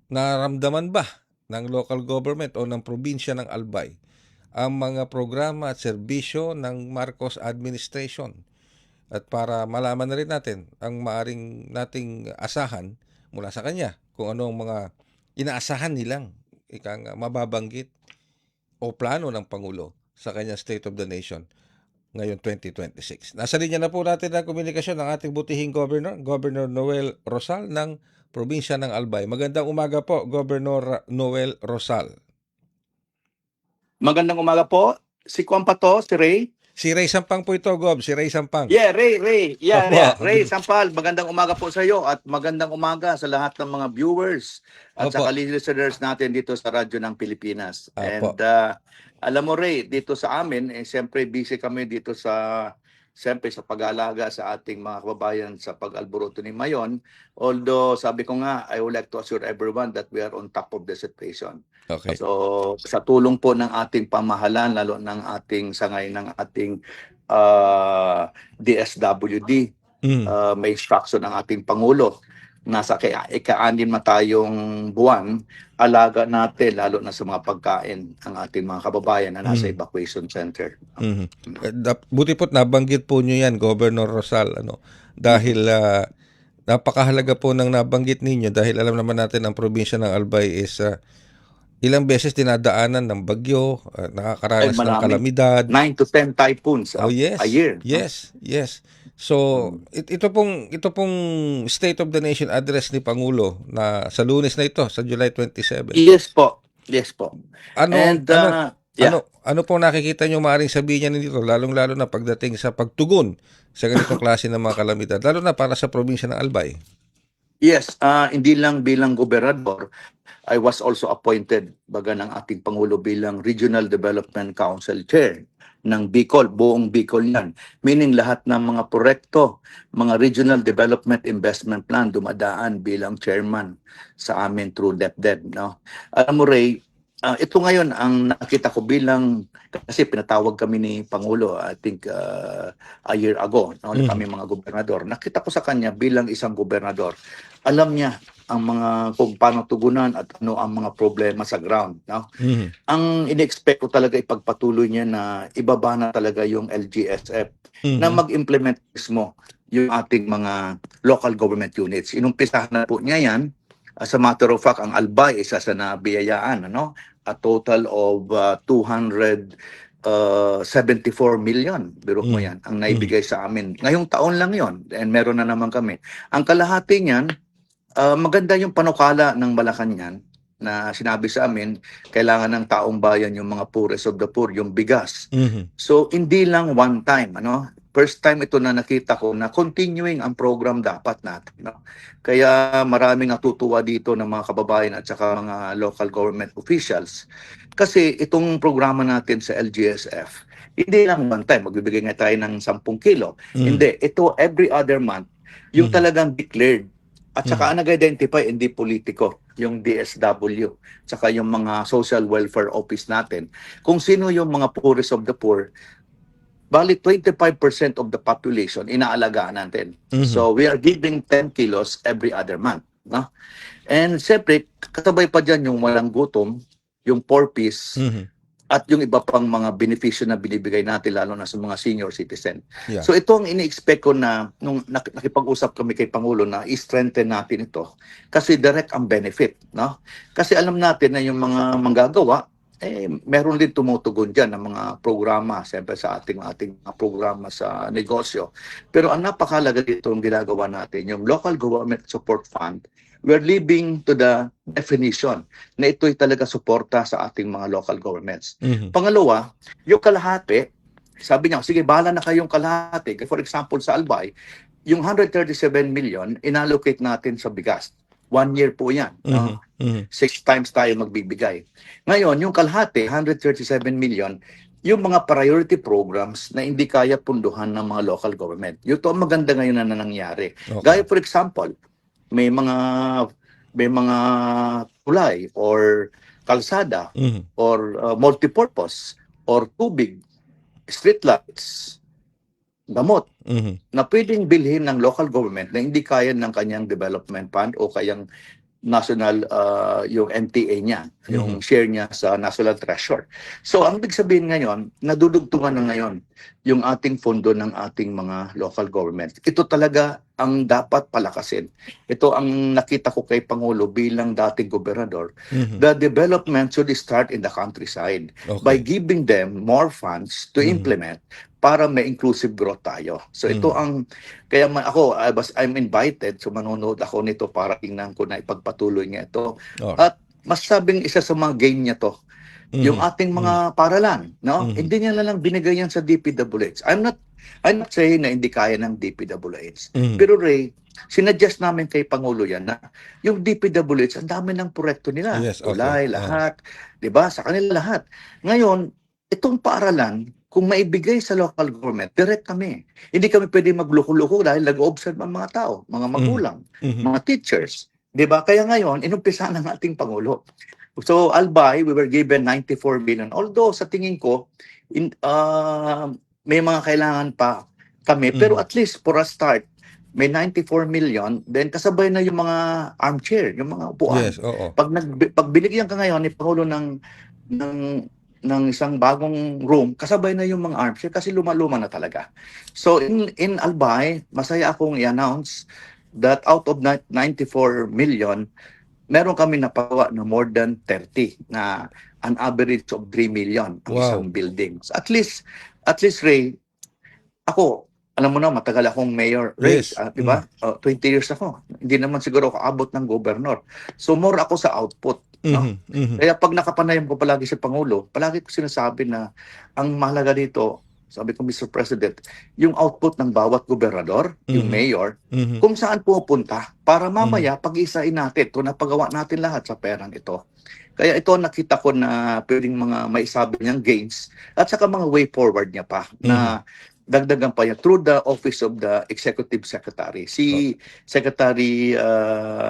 naramdaman ba ng local government o ng probinsya ng Albay ang mga programa at serbisyo ng Marcos administration. At para malaman na rin natin ang maaring nating asahan mula sa kanya kung ano ang mga inaasahan nilang mababanggit o plano ng Pangulo sa kanyang State of the Nation ngayon 2026. Nasa linya na po natin ang komunikasyon ng ating butihing Governor, Governor Noel Rosal ng probinsya ng Albay. Magandang umaga po, Governor Noel Rosal. Magandang umaga po. Si Kwan pa to, si Ray. Si Ray Sampang po ito, Gob. Si Ray Sampang. Yeah, Ray. Yeah, Opo. yeah. Ray Sampal, magandang umaga po sa iyo at magandang umaga sa lahat ng mga viewers at Opo. sa listeners natin dito sa Radyo ng Pilipinas. Opo. And alam mo, Ray, dito sa amin, siyempre busy kami dito sa pag-aalaga sa ating mga kababayan sa pag-alboroto ni Mayon. Although, sabi ko nga, I would like to assure everyone that we are on top of the situation. Okay. So, sa tulong po ng ating pamahalaan, lalo ng ating sangay ng ating DSWD, may instruction ng ating Pangulo. Nasa ika-anim na tayong buwan, alaga natin, lalo na sa mga pagkain, ang ating mga kababayan na nasa evacuation center. Buti po't nabanggit po nyo yan, Governor Rosal, dahil napakahalaga po ng nabanggit ninyo dahil alam naman natin ang probinsya ng Albay is ilang beses dinadaanan ng bagyo, nakakaranas ng kalamidad. 9 to 10 typhoons a year. Yes. So, ito pong State of the Nation address ni Pangulo na sa Lunes na ito, sa July 27. Yes po. Ano pong nakikita nyo maaaring sabihin niya nito, lalong-lalo na pagdating sa pagtugon sa ganitong klase ng mga kalamidad, lalo na para sa probinsya ng Albay? Yes, hindi lang bilang gobernador, I was also appointed ng ating Pangulo bilang Regional Development Council Chair ng Bicol, buong Bicol yan. Meaning lahat ng mga proyekto, mga Regional Development Investment Plan dumadaan bilang chairman sa amin through DepDed. No? Alam mo, Ray, ito ngayon ang nakita ko bilang, kasi pinatawag kami ni Pangulo, I think a year ago, kami mga gobernador. Nakita ko sa kanya bilang isang gobernador. Alam niya ang mga kung paano tugunan at ano ang mga problema sa ground. No? Ang in-expect ko talaga ipagpatuloy niya na ibaba na talaga yung LGSF na mag-implement mismo yung ating mga local government units. Inumpisahan na po niya yan. As a matter of fact, ang Albay isa sa nabiyayaan, a total of 274 million. Biro mo yan, ang naibigay sa amin. Ngayong taon lang yon, and meron na naman kami. Ang kalahati niyan, maganda yung panukala ng Malacanang na sinabi sa amin, kailangan ng taong bayan yung mga poorest of the poor, yung bigas. So, hindi lang one time, first time ito na nakita ko na continuing ang program dapat natin. Kaya maraming natutuwa dito ng mga kababayan at saka mga local government officials. Kasi itong programa natin sa LGSF, hindi lang one time, magbibigay nga tayo ng 10 kilo. Hindi, ito every other month, yung talagang declared. At saka nag-identify, hindi politiko, yung DSW, saka yung mga social welfare office natin. Kung sino yung mga poorest of the poor, bali 25% of the population inaalagaan natin. So we are giving 10 kilos every other month. No? And siyempre, kasabay pa dyan yung walang gutom, yung poor piece, at yung iba pang mga benepisyo na binibigay natin lalo na sa mga senior citizen. Yeah. So ito ang ini-expect ko na nung nakipag-usap kami kay Pangulo na i-strengthen natin ito kasi direct ang benefit. No? Kasi alam natin na yung mga manggagawa, meron din tumutugon dyan ng mga programa, siyempre sa ating mga programa sa negosyo. Pero ang napakalaga dito ang ginagawa natin, yung Local Government Support Fund, we're living to the definition na ito'y talaga suporta sa ating mga local governments. Pangalawa, yung kalahati, sabi niya, sige, bahala na kayong kalahati. For example, sa Albay, yung 137 million, inallocate natin sa bigas. 1 year po yan. 6 times tayo magbibigay. Ngayon, yung kalahati, 137 million, yung mga priority programs na hindi kaya punduhan ng mga local government. Ito ang maganda ngayon na nangyari. Okay. Gaya for example, may mga tulay or kalsada Mhm. or multipurpose or tubig, street lights, gamot Mhm. na pwedeng bilhin ng local government na hindi kaya ng kanyang development fund o kayang national yung NTA niya, yung share niya sa National Treasure. So ang ibig sabihin ngayon, nadudugtungan na ngayon yung ating pondo ng ating mga local government. Ito talaga ang dapat palakasin. Ito ang nakita ko kay Pangulo bilang dating gobernador. Mhm. The development should start in the countryside by Okay. giving them more funds to Mhm. implement para may inclusive growth tayo. So ito ang kaya ako I'm invited, so manonood ako nito para tingnan ko na ipagpatuloy niya ito. Alright. At masabing isa sa mga gain niya to, yung Mhm. ating mga paralan, no? Mhm. Hindi niya na lang binigay yan sa DPWH. I'm not saying na hindi kaya ng DPWH. Mhm. Pero Ray, sinadjust namin kay Pangulo yan na yung DPWH, ang dami ng proyekto nila. Yes, okay. Tulay, lahat. 'Di ba? Sa kanila lahat. Ngayon, itong paaralan, kung maibigay sa local government, direct kami. Hindi kami pwede magloko-loko dahil nag-observe ang mga tao, mga magulang, Mhm. mga teachers. 'Di ba? Kaya ngayon, inumpisa ng ating Pangulo. So, Albay, we were given 94 million. Although, sa tingin ko, may mga kailangan pa kami. Pero at least, for a start, may 94 million, then kasabay na yung mga armchair, yung mga upuan. Yes, oo. Pag binigyan ka ngayon ni Pangulo ng isang bagong room, kasabay na yung mga armchair kasi luma-luma na talaga. So in Albay, masaya akong i-announce that out of 94 million, meron kami napagawa na more than 30 na an average of 3 million ang Wow. isang building. So at least Ray, ako, alam mo na, matagal akong mayor, Ray, Yes. di ba? 20 years ako. Hindi naman siguro ako abot ng gobernador. So more ako sa output. No? Mhm. Mhm. Kaya pag nakapanayam ko palagi sa Pangulo, palagi ko sinasabi na ang mahalaga dito, sabi ko, Mr. President, yung output ng bawat gobernador, yung Mhm. mayor, Mhm. kung saan pupunta para mamaya pag-isain natin, ito napagawa natin lahat sa perang ito. Kaya ito nakita ko na pwedeng mga maisabi niyang gains at saka mga way forward niya pa na dagdagan pa niya through the Office of the Executive Secretary. Si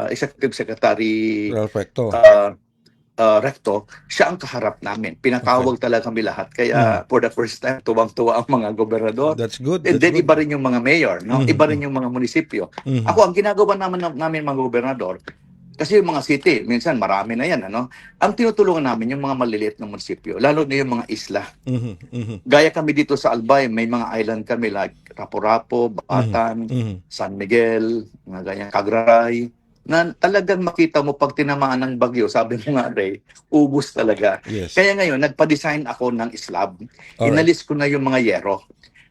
Executive Secretary Ralph Recto. Recto, siya ang kaharap namin. Pinatawag talaga kami lahat. Kaya for the first time, tuwang-tuwa ang mga gobernador. That's good. And That's then good. iba rin yung mga mayor, no? Mhm. Iba rin yung mga munisipyo. Mhm. Ako, ang ginagawa namin mga gobernador, kasi yung mga city, minsan marami na yan, ano? Ang tinutulungan namin yung mga maliliit na munisipyo, lalo na yung mga isla. Mhm. Mhm. Gaya kami dito sa Albay, may mga island kami like Rapo-Rapo, Baatan, Mhm. San Miguel, mga ganyan, Cagaray, na talagang makita mo pag tinamaan ng bagyo, sabi mo nga, Ray, ubus talaga. Yes. Kaya ngayon, nagpa-design ako ng slab. Alright. Inalis ko na yung mga yero.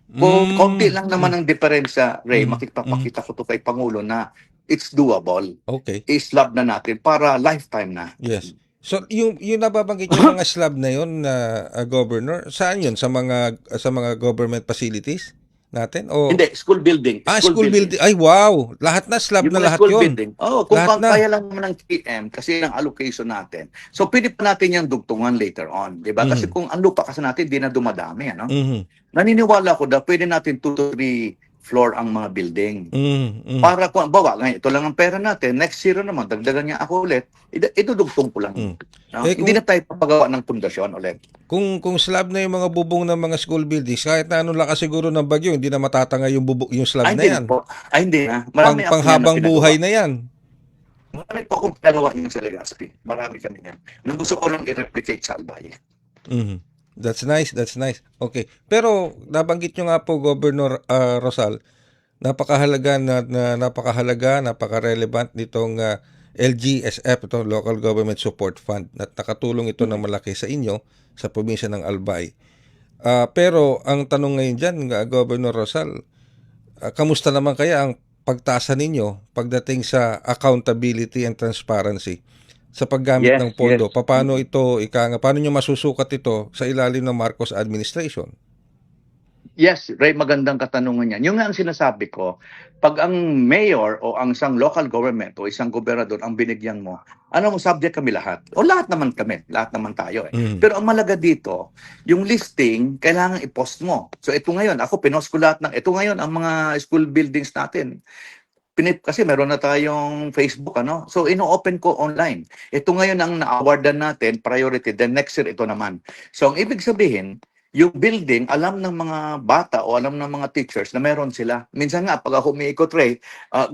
Kung konti lang naman ang diferensya, Ray, Mm. makikipapakita ko to kay Pangulo na it's doable. Okay. I-slab na natin para lifetime na. Yes. So yung nababanggit yung mga slab na yon na governor, saan yun? Sa mga government facilities natin o Hindi, school building. school building. Ay wow, lahat na slab Yung na mga lahat school yun. building. Kung Lahat na. kaya lang naman ng PM kasi ng allocation natin. So pwede pa natin yung dugtungan later on, 'di ba? Kasi kung ang lupa kasi natin di na dumadami, ano? Mhm. Naniniwala ko na pwede natin 2 to 3 floor ang mga building. Mhm. Mhm. Para kung bawa, ngayon ito lang ang pera natin, next year na naman dagdagan niya ako ulit. Idudugtong ko lang. No? Hindi na tayo papagawa ng pundasyon ulit. Kung slab na yung mga bubong ng mga school buildings, kahit na ano lakas siguro ng bagyo, hindi na matatangay yung yung slab na Hindi yan. po. Hindi na. Marami ako Panghabang yan na buhay pinagawa. na yan. Marami po akong pinagawa yung sa Legazpi. Marami kami yan. Nung gusto ko lang i-replicate sa Albay. Mhm. That's nice, that's nice. Okay. Pero nabanggit nyo nga po, Governor Rosal, napakahalaga, napaka-relevant nitong LGSF, ito, Local Government Support Fund, at nakatulong ito ng malaki sa inyo sa probinsya ng Albay. Pero ang tanong ngayon dyan, Governor Rosal, kamusta naman kaya ang pagtasa ninyo pagdating sa accountability and transparency sa paggamit Yes, ng pondo? yes. Paano nyo masusukat ito sa ilalim ng Marcos administration? Yes, Ray, magandang katanungan yan. Yung nga ang sinasabi ko, pag ang mayor o ang isang local government o isang gobernador ang binigyan mo, ano mo, subject kami lahat. O lahat naman kami, lahat naman tayo. Pero ang malaga dito, yung listing, kailangan i-post mo. So ito ngayon, ako pinost ko lahat ng, ito ngayon ang mga school buildings natin. Kasi meron na tayong Facebook, ano? So, ino-open ko online. Ito ngayon ang na-awardan natin, priority. Then next year, ito naman. So, ang ibig sabihin, yung building, alam ng mga bata o alam ng mga teachers na meron sila. Minsan nga, pag ako umiikot, Ray,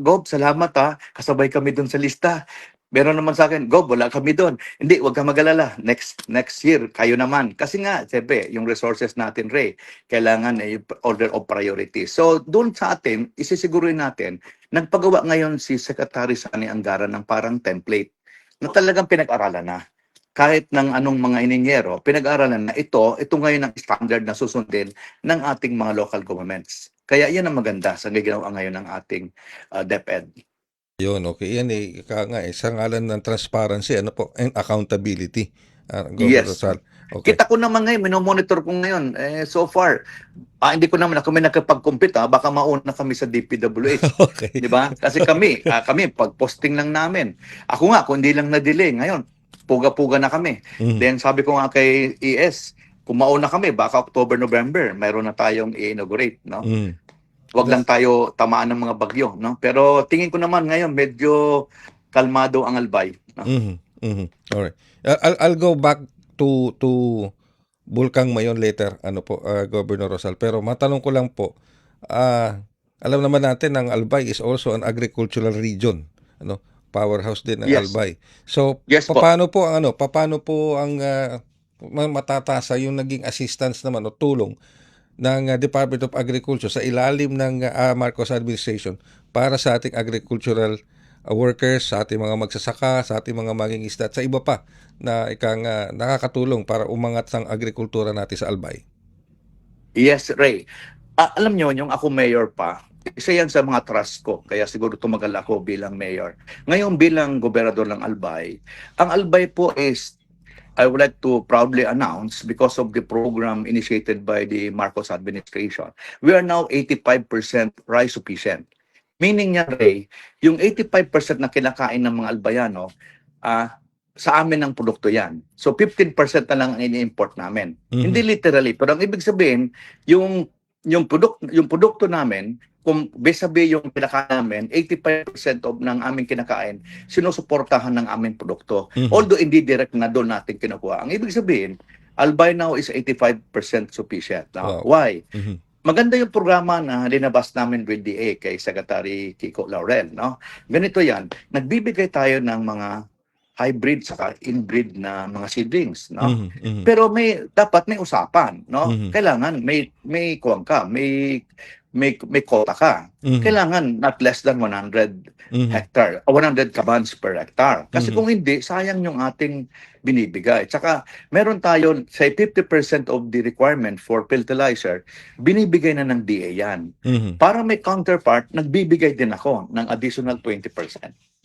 Gob, salamat kasabay kami dun sa lista. Meron naman sa akin, Gob, wala kami doon. Hindi, wag kang mag-alala. Next year, kayo naman. Kasi nga, siyempre, yung resources natin, Ray, kailangan order of priority. So, doon sa atin, isisiguruhin natin, nagpagawa ngayon si Secretary Sani Angara ng parang template na talagang pinag-aralan na. Kahit ng anong mga ininyero, pinag-aralan na ito ngayon ang standard na susundin ng ating mga local governments. Kaya yan ang maganda sa ginawa ngayon ng ating DepEd. Yun, okay. Yan sa ngalan ng transparency, ano po, and accountability. Yes. Rosal. Okay. Kita ko naman ngayon, minomonitor ko ngayon. So far, hindi ko naman, kami nakapag-compete, baka mauna kami sa DPWH. Okay. Di ba? Kasi kami, pag-posting lang namin. Ako nga, kung hindi lang na-delay, ngayon, puga-puga na kami. Then sabi ko nga kay ES, kung mauna kami, baka October, November, mayroon na tayong i-inaugurate, no? Wag lang tayo tamaan ng mga bagyo, no? Pero tingin ko naman ngayon medyo kalmado ang Albay, no? Alright. I'll go back to Bulkang Mayon later, Governor Rosal. Pero matanong ko lang po, alam naman natin ang Albay is also an agricultural region, ano? Powerhouse din ng Albay. So, paano po ang matatasa yung naging assistance naman o tulong ng Department of Agriculture sa ilalim ng Marcos administration para sa ating agricultural workers, sa ating mga magsasaka, sa ating mga mangingisda at sa iba pa na nakakatulong para umangat ang agrikultura natin sa Albay? Yes, Ray. Alam nyo, yung ako mayor pa, isa yan sa mga trust ko. Kaya siguro tumagal ako bilang mayor. Ngayon bilang gobernador ng Albay, ang Albay po is, I would like to proudly announce, because of the program initiated by the Marcos administration, we are now 85% rice sufficient. Meaning niya, Ray, yung 85% na kinakain ng mga Albayano, sa amin ang produkto yan. So 15% na lang ang ini-import namin. Hindi literally, pero ang ibig sabihin, yung produkto namin, kung besabi yung kinakain namin, 85% of ng aming kinakain, sinusuportahan ng aming produkto. Although hindi direct na doon natin kinukuha. Ang ibig sabihin, Albay now is 85% sufficient. Now, why? Maganda yung programa na linabas namin with DA kay Secretary Kiko Laurel. No? Ganito yan, nagbibigay tayo ng mga hybrid saka inbreed na mga seedlings, no? Pero dapat may usapan, no? Kailangan may kuwang ka, may quota ka. Kailangan not less than 100 hectare, 100 kabans per hectare. Kasi kung hindi, sayang yung ating binibigay. Tsaka meron tayo, say 50% of the requirement for fertilizer, binibigay na ng DA yan. Para may counterpart, nagbibigay din ako ng additional 20%.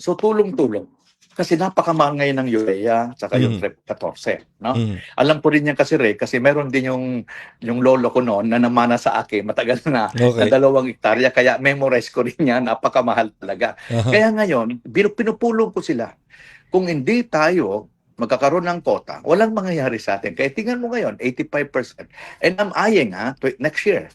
So tulong-tulong. Kasi napakamahal ngayon ng urea saka yung Rep 14, no? Alam ko rin yan kasi, Ray, kasi meron din yung lolo ko noon na namana sa akin, matagal na, na 2 hektarya, kaya memorize ko rin yan, napakamahal talaga. Kaya ngayon, pinupulong ko sila. Kung hindi tayo magkakaroon ng quota, walang mangyayari sa atin. Kaya tingnan mo ngayon, 85%. And I'm eyeing next year.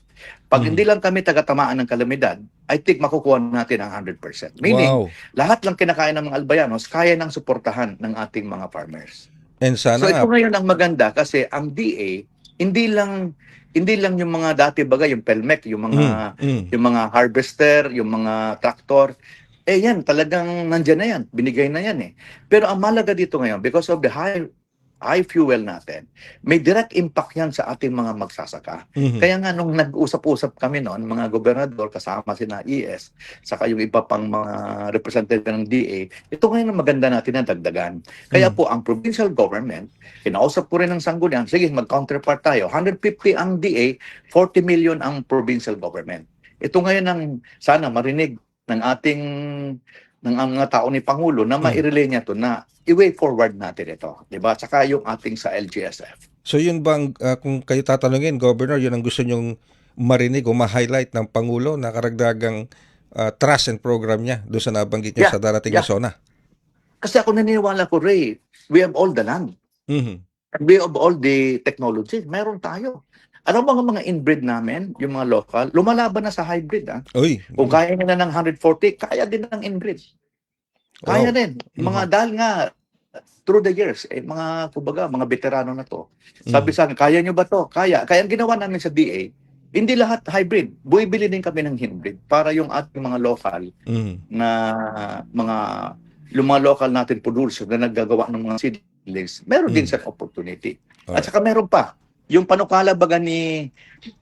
Pag hindi lang kami tagatamaan ng kalamidad, I think makukuha natin ang 100%. Meaning, lahat lang kinakain ng mga Albayanos, kaya nang suportahan ng ating mga farmers. And sana so ito ngayon ang maganda kasi ang DA, hindi lang yung mga dati bagay, yung pelmec, yung mga harvester, yung mga tractor, yan, talagang nandyan na yan. Binigay na yan eh. Pero ang malaga dito ngayon, because of the high fuel natin, may direct impact yan sa ating mga magsasaka. Kaya nga nung nag-usap-usap kami noon, mga gobernador, kasama sina ES, saka yung iba pang mga representative ng DA, ito ngayon ang maganda natin na dagdagan. Kaya po, ang provincial government, kinausap ko rin ng sanggunian, sige, mag-counterpart tayo. 150 ang DA, 40 million ang provincial government. Ito ngayon ang sana marinig ng mga tao ni Pangulo na mairelay niya to na i-way forward natin ito, di ba? Saka yung ating sa LGSF. So yun bang kung kayo tatanungin, Governor, yun ang gusto nyong marinig o ma-highlight ng Pangulo na karagdagang trust and program niya doon sa nabanggit niyo Yeah, sa darating na yeah. SONA? Kasi ako naniniwala ko, Ray, we have all the land. Mhm. We have all the technology. Meron tayo. Ano mga inbreed namin, yung mga local, lumalaban na sa hybrid. Uy. Kung kaya nila ng 140, kaya din ng inbreed. Kaya Wow. din. Mga dahil nga, through the years, mga, kumbaga, mga veterano na to. Sabi sa akin, kaya nyo ba to? Kaya. Kaya ang ginawa namin sa DA, hindi lahat hybrid. Buibili din kami ng hybrid para yung ating mga local na mga local natin producer na naggagawa ng mga seedlings, meron din sa opportunity. At saka meron pa, yung panukala baga ni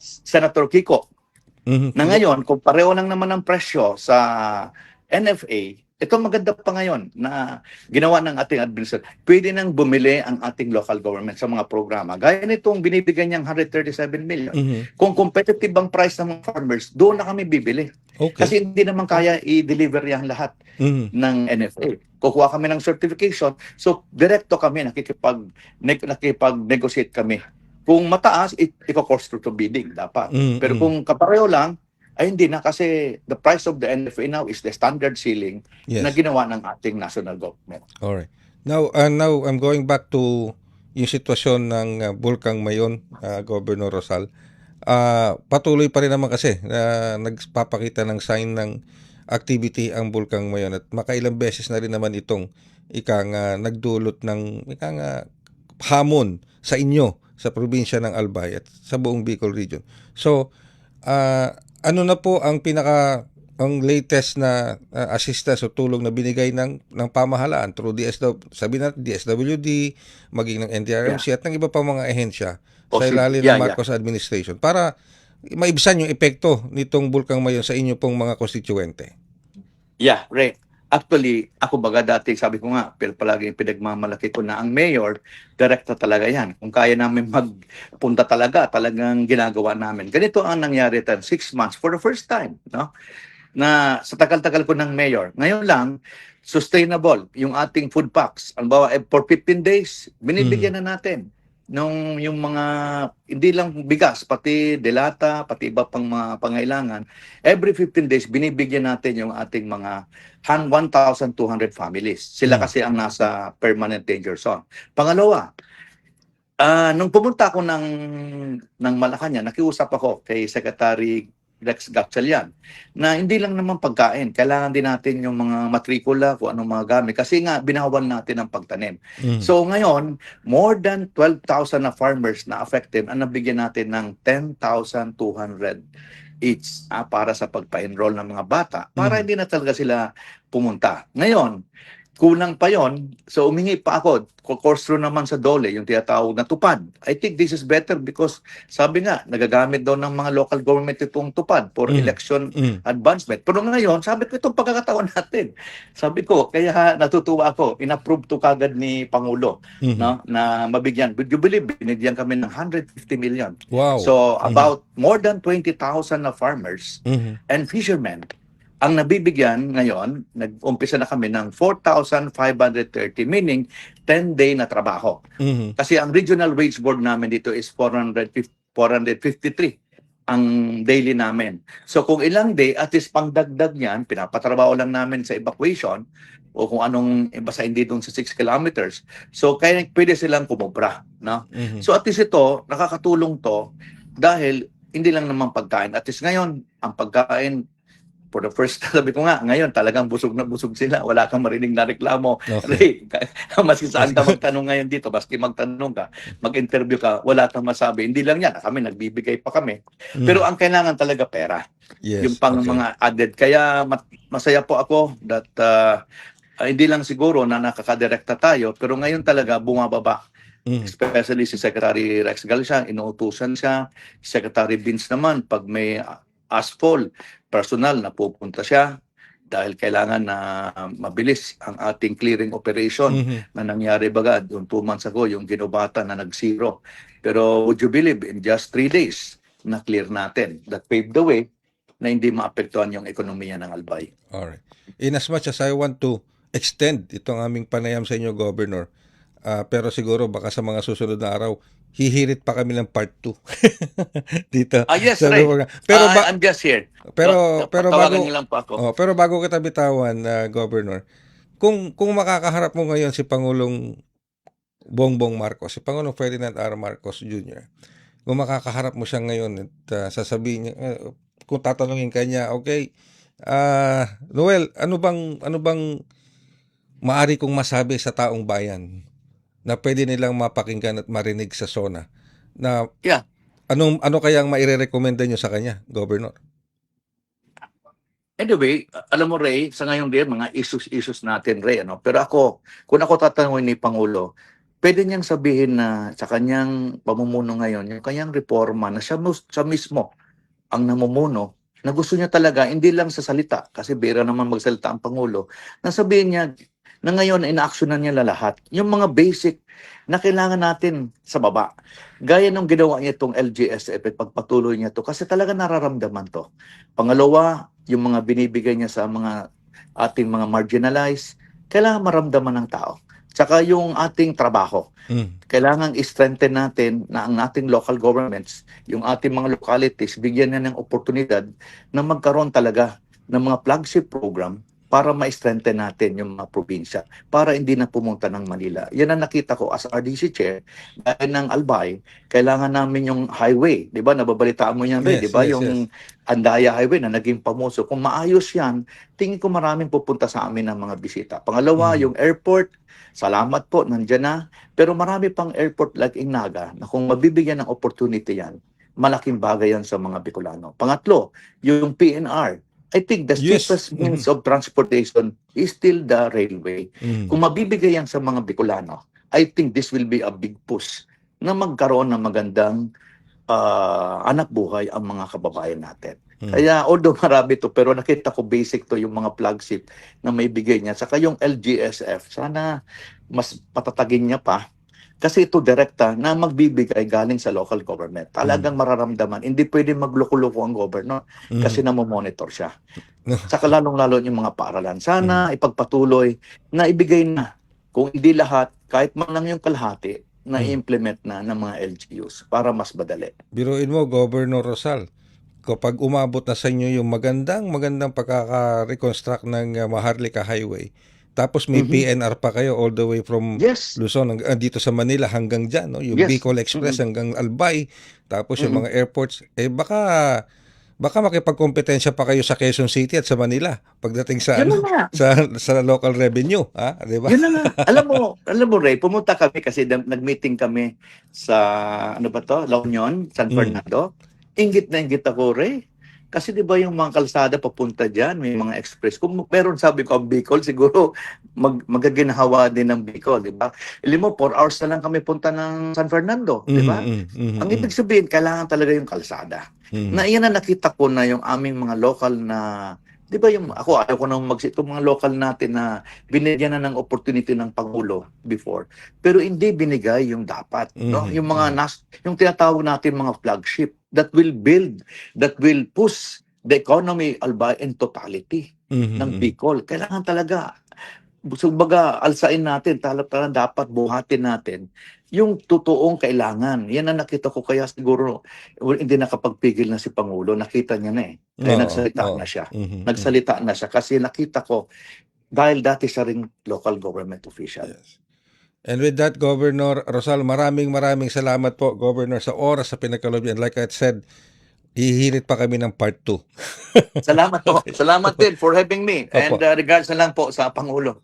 Senator Kiko, na ngayon, kung pareho lang naman ang presyo sa NFA, ito maganda pa ngayon na ginawa ng ating administration. Pwede nang bumili ang ating local government sa mga programa. Gaya nitong binibigyan niyang 137 million. Kung competitive ang price ng mga farmers, doon na kami bibili. Okay. Kasi hindi naman kaya i-deliver yan lahat ng NFA. Kukuha kami ng certification. So, direkto kami, nakikipag-negotiate kami. Kung mataas, iko-cost to bidding dapat. Pero kung kapareho lang, ay hindi na kasi the price of the NFA now is the standard ceiling na ginawa ng ating national government. Alright. Now I'm going back to yung sitwasyon ng Bulkang Mayon, Governor Rosal. Patuloy pa rin naman kasi na nagpapakita ng sign ng activity ang Bulkang Mayon at makailang beses na rin naman itong nagdulot ng hamon sa inyo sa probinsya ng Albay at sa buong Bicol region. So, ano na po ang ang latest na assistance o tulong na binigay ng pamahalaan through DSWD, maging ng NDRMC at ng iba pa mga ehensya sa ilalim ng Marcos administration para maibsan yung epekto nitong Bulkang Mayon sa inyo pong mga konstituente? Yeah, Ray. Actually, ako baga dati, sabi ko nga, pero palagi pinagmamalaki ko na ang mayor, direkta talaga yan. Kung kaya namin magpunta talagang ginagawa namin. Ganito ang nangyari 6 months for the first time, no? Na sa tagal-tagal ko ng mayor. Ngayon lang, sustainable yung ating food packs. Halimbawa, for 15 days, binibigyan na natin yung mga, hindi lang bigas, pati delata, pati iba pang mga pangailangan. Every 15 days, binibigyan natin yung ating mga 1,200 families. Sila kasi ang nasa permanent danger zone. Pangalawa, nung pumunta ako ng Malacanang, nakiusap ako kay Secretary Rex Gatchalian na hindi lang naman pagkain, kailangan din natin yung mga matrikula, kung anong mga gamit kasi nga binawal natin ang pagtanim. So ngayon, more than 12,000 na farmers na affected ang nabigyan natin ng 10,200 each para sa pagpa-enroll ng mga bata para hindi na talaga sila pumunta. Ngayon, kulang pa yon, so umingi pa ako, course through naman sa DOLE, yung tinatawag na tupad. I think this is better because sabi nga, nagagamit daw ng mga local government itong tupad for election advancement. Pero ngayon, sabi ko itong pagkakataon natin. Sabi ko, kaya natutuwa ako, inapprove to kagad ni Pangulo no, na mabigyan. Would you believe, binigyan kami ng 150 million. Wow. So about more than 20,000 na farmers and fishermen ang nabibigyan ngayon, nag-umpisa na kami ng 4,530, meaning 10-day na trabaho. Kasi ang regional wage board namin dito is 453 ang daily namin. So kung ilang day, at least pangdagdag niyan, pinapatrabaho lang namin sa evacuation o kung anong basta hindi doon sa 6 kilometers. So kaya pwede silang kumubra. No? So at least ito, nakakatulong to dahil hindi lang naman pagkain. At least ngayon, ang pagkain, for the first time, sabi ko nga, ngayon talagang busog na busog sila. Wala kang marinig na reklamo. Okay. Maski saan ka magtanong ngayon dito, maski magtanong ka, mag-interview ka, wala kang masabi. Hindi lang yan. Kami, nagbibigay pa kami. Pero ang kailangan talaga pera. Yes, yung pang mga added. Kaya masaya po ako that hindi lang siguro na nakakadirekta tayo, pero ngayon talaga bumababa. Especially si Secretary Rex Galicia, inuutusan siya. Secretary Vince naman, pag may asphalt, personal na pupunta siya dahil kailangan na mabilis ang ating clearing operation na nangyari baga doon 2 months ago yung Ginobata na nag-zero. Pero would you believe, in just 3 days na clear natin. That paved the way na hindi maapektuhan yung ekonomiya ng Albay. Alright. In as much as I want to extend itong aming panayam sa inyo, Governor, Pero siguro baka sa mga susunod na araw, hihirit pa kami ng part 2 dito. Yes, sa Ray. lugar. Pero I'm just here. pero Tawagan bago niyo lang po ako. pero bago kita bitawan, Governor, kung makakaharap mo ngayon si Pangulong Bongbong Marcos, si Pangulong Ferdinand R. Marcos Jr., kung makakaharap mo siya ngayon at sasabihin niya, kung tatanungin ka niya, okay, Noel, ano bang maari kong masabi sa taong bayan na pwede nilang mapakinggan at marinig sa SONA, na Yeah. ano kayang maire-recommenda niyo sa kanya, Governor? Anyway, alam mo, Ray, sa ngayon din, mga issues natin, Ray, ano? Pero kung ako tatanungin ni Pangulo, pwede niyang sabihin na sa kanyang pamumuno ngayon, yung kanyang reforma, na siya mismo ang namumuno, na gusto niya talaga, hindi lang sa salita, kasi bira naman magsalita ang Pangulo, na sabihin niya na ngayon ina-actionan niya lahat. Yung mga basic na kailangan natin sa baba. Gaya nung ginawa niya itong LGSF at pagpatuloy niya to kasi talaga nararamdaman to. Pangalawa, yung mga binibigay niya sa mga ating mga marginalized, kailangan maramdaman ng tao. Tsaka yung ating trabaho. Kailangan i-strengthen natin na ang ating local governments, yung ating mga localities, bigyan na ng oportunidad na magkaroon talaga ng mga flagship program para ma-strengthen natin yung mga probinsya, para hindi na pumunta ng Manila. Yan ang nakita ko as RDC Chair, dahil ng Albay, kailangan namin yung highway, di ba? Nababalitaan mo yan, Yes, di ba? yes, Yung Andaya Highway na naging pamuso. Kung maayos yan, tingin ko maraming pupunta sa amin ng mga bisita. Pangalawa, yung airport, salamat po, nandyan na. Pero marami pang airport like Naga na kung mabibigyan ng opportunity yan, malaking bagay yan sa mga Bicolano. Pangatlo, yung PNR. I think the Yes. cheapest means of transportation is still the railway. Kung mabibigay yan sa mga Bicolano, I think this will be a big push na magkaroon ng magandang anak buhay ang mga kababayan natin. Kaya although marami to, pero nakita ko basic to yung mga flagship na may bigay niya. Saka yung LGSF, sana mas patatagin niya pa. Kasi ito direkta na magbibigay galing sa local government. Talagang mararamdaman. Hindi pwede magloko-loko ang governor kasi namomonitor siya. Saka lalong-lalo yung mga paaralan. Sana ipagpatuloy na ibigay na. Kung hindi lahat, kahit man lang yung kalahati, na i-implement na ng mga LGUs para mas madali. Biruin mo, Governor Rosal, kapag umabot na sa inyo yung magandang pagkaka-reconstruct ng Maharlika Highway, tapos may PNR pa kayo all the way from Luzon dito sa Manila hanggang dyan, no? Yung Bicol Express hanggang Albay, tapos yung mga airports, baka makipagkompetensya pa kayo sa Quezon City at sa Manila pagdating sa sa local revenue, di ba? Yun na nga. Alam mo Ray, pumunta kami kasi nag-meeting kami sa La Union, San Fernando. Inggit na inggit ako, Ray. Kasi di ba yung mga kalsada papunta dyan, may mga express. Kung meron sabi ko ang Bicol, siguro magaginahawa din ng Bicol, di ba? Alam mo, 4 hours na lang kami punta ng San Fernando, di ba? Ang ibig sabihin, kailangan talaga yung kalsada. Na iyan na nakita ko na yung aming mga local na, di ba yung, ayaw ko nang itong mga local natin na binigyan na ng opportunity ng Pangulo before. Pero hindi binigay yung dapat. No? Yung mga, yung tinatawag natin mga flagship, that will push the economy Albay in totality ng Bicol. Kailangan talaga, alsain natin, talagang dapat buhatin natin yung totoong kailangan. Yan ang nakita ko, kaya siguro hindi nakapagpigil na si Pangulo. Nakita niya na Kaya nagsalita na siya. Nagsalita na siya kasi nakita ko, dahil dati siya ring local government official. Yes. And with that, Governor Rosal, maraming salamat po, Governor, sa oras sa pinagkaloob. Like I said, hihirit pa kami ng part 2. Salamat po. Salamat din for having me. And regards na lang po sa Pangulo.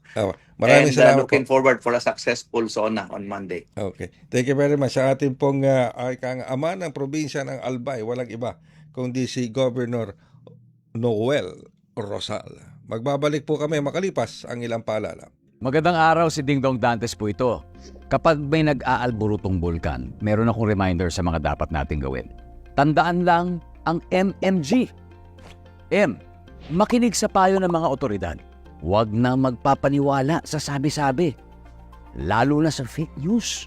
Maraming salamat looking forward for a successful SONA on Monday. Okay. Thank you very much. Sa ating pong ama ng probinsya ng Albay, walang iba kundi si Governor Noel Rosal. Magbabalik po kami makalipas ang ilang paalala. Magandang araw, si Ding Dong Dantes po ito. Kapag may nag-aalburutong bulkan, meron akong reminder sa mga dapat nating gawin. Tandaan lang ang MMG. Makinig sa payo ng mga otoridad. Huwag na magpapaniwala sa sabi-sabi. Lalo na sa fake news.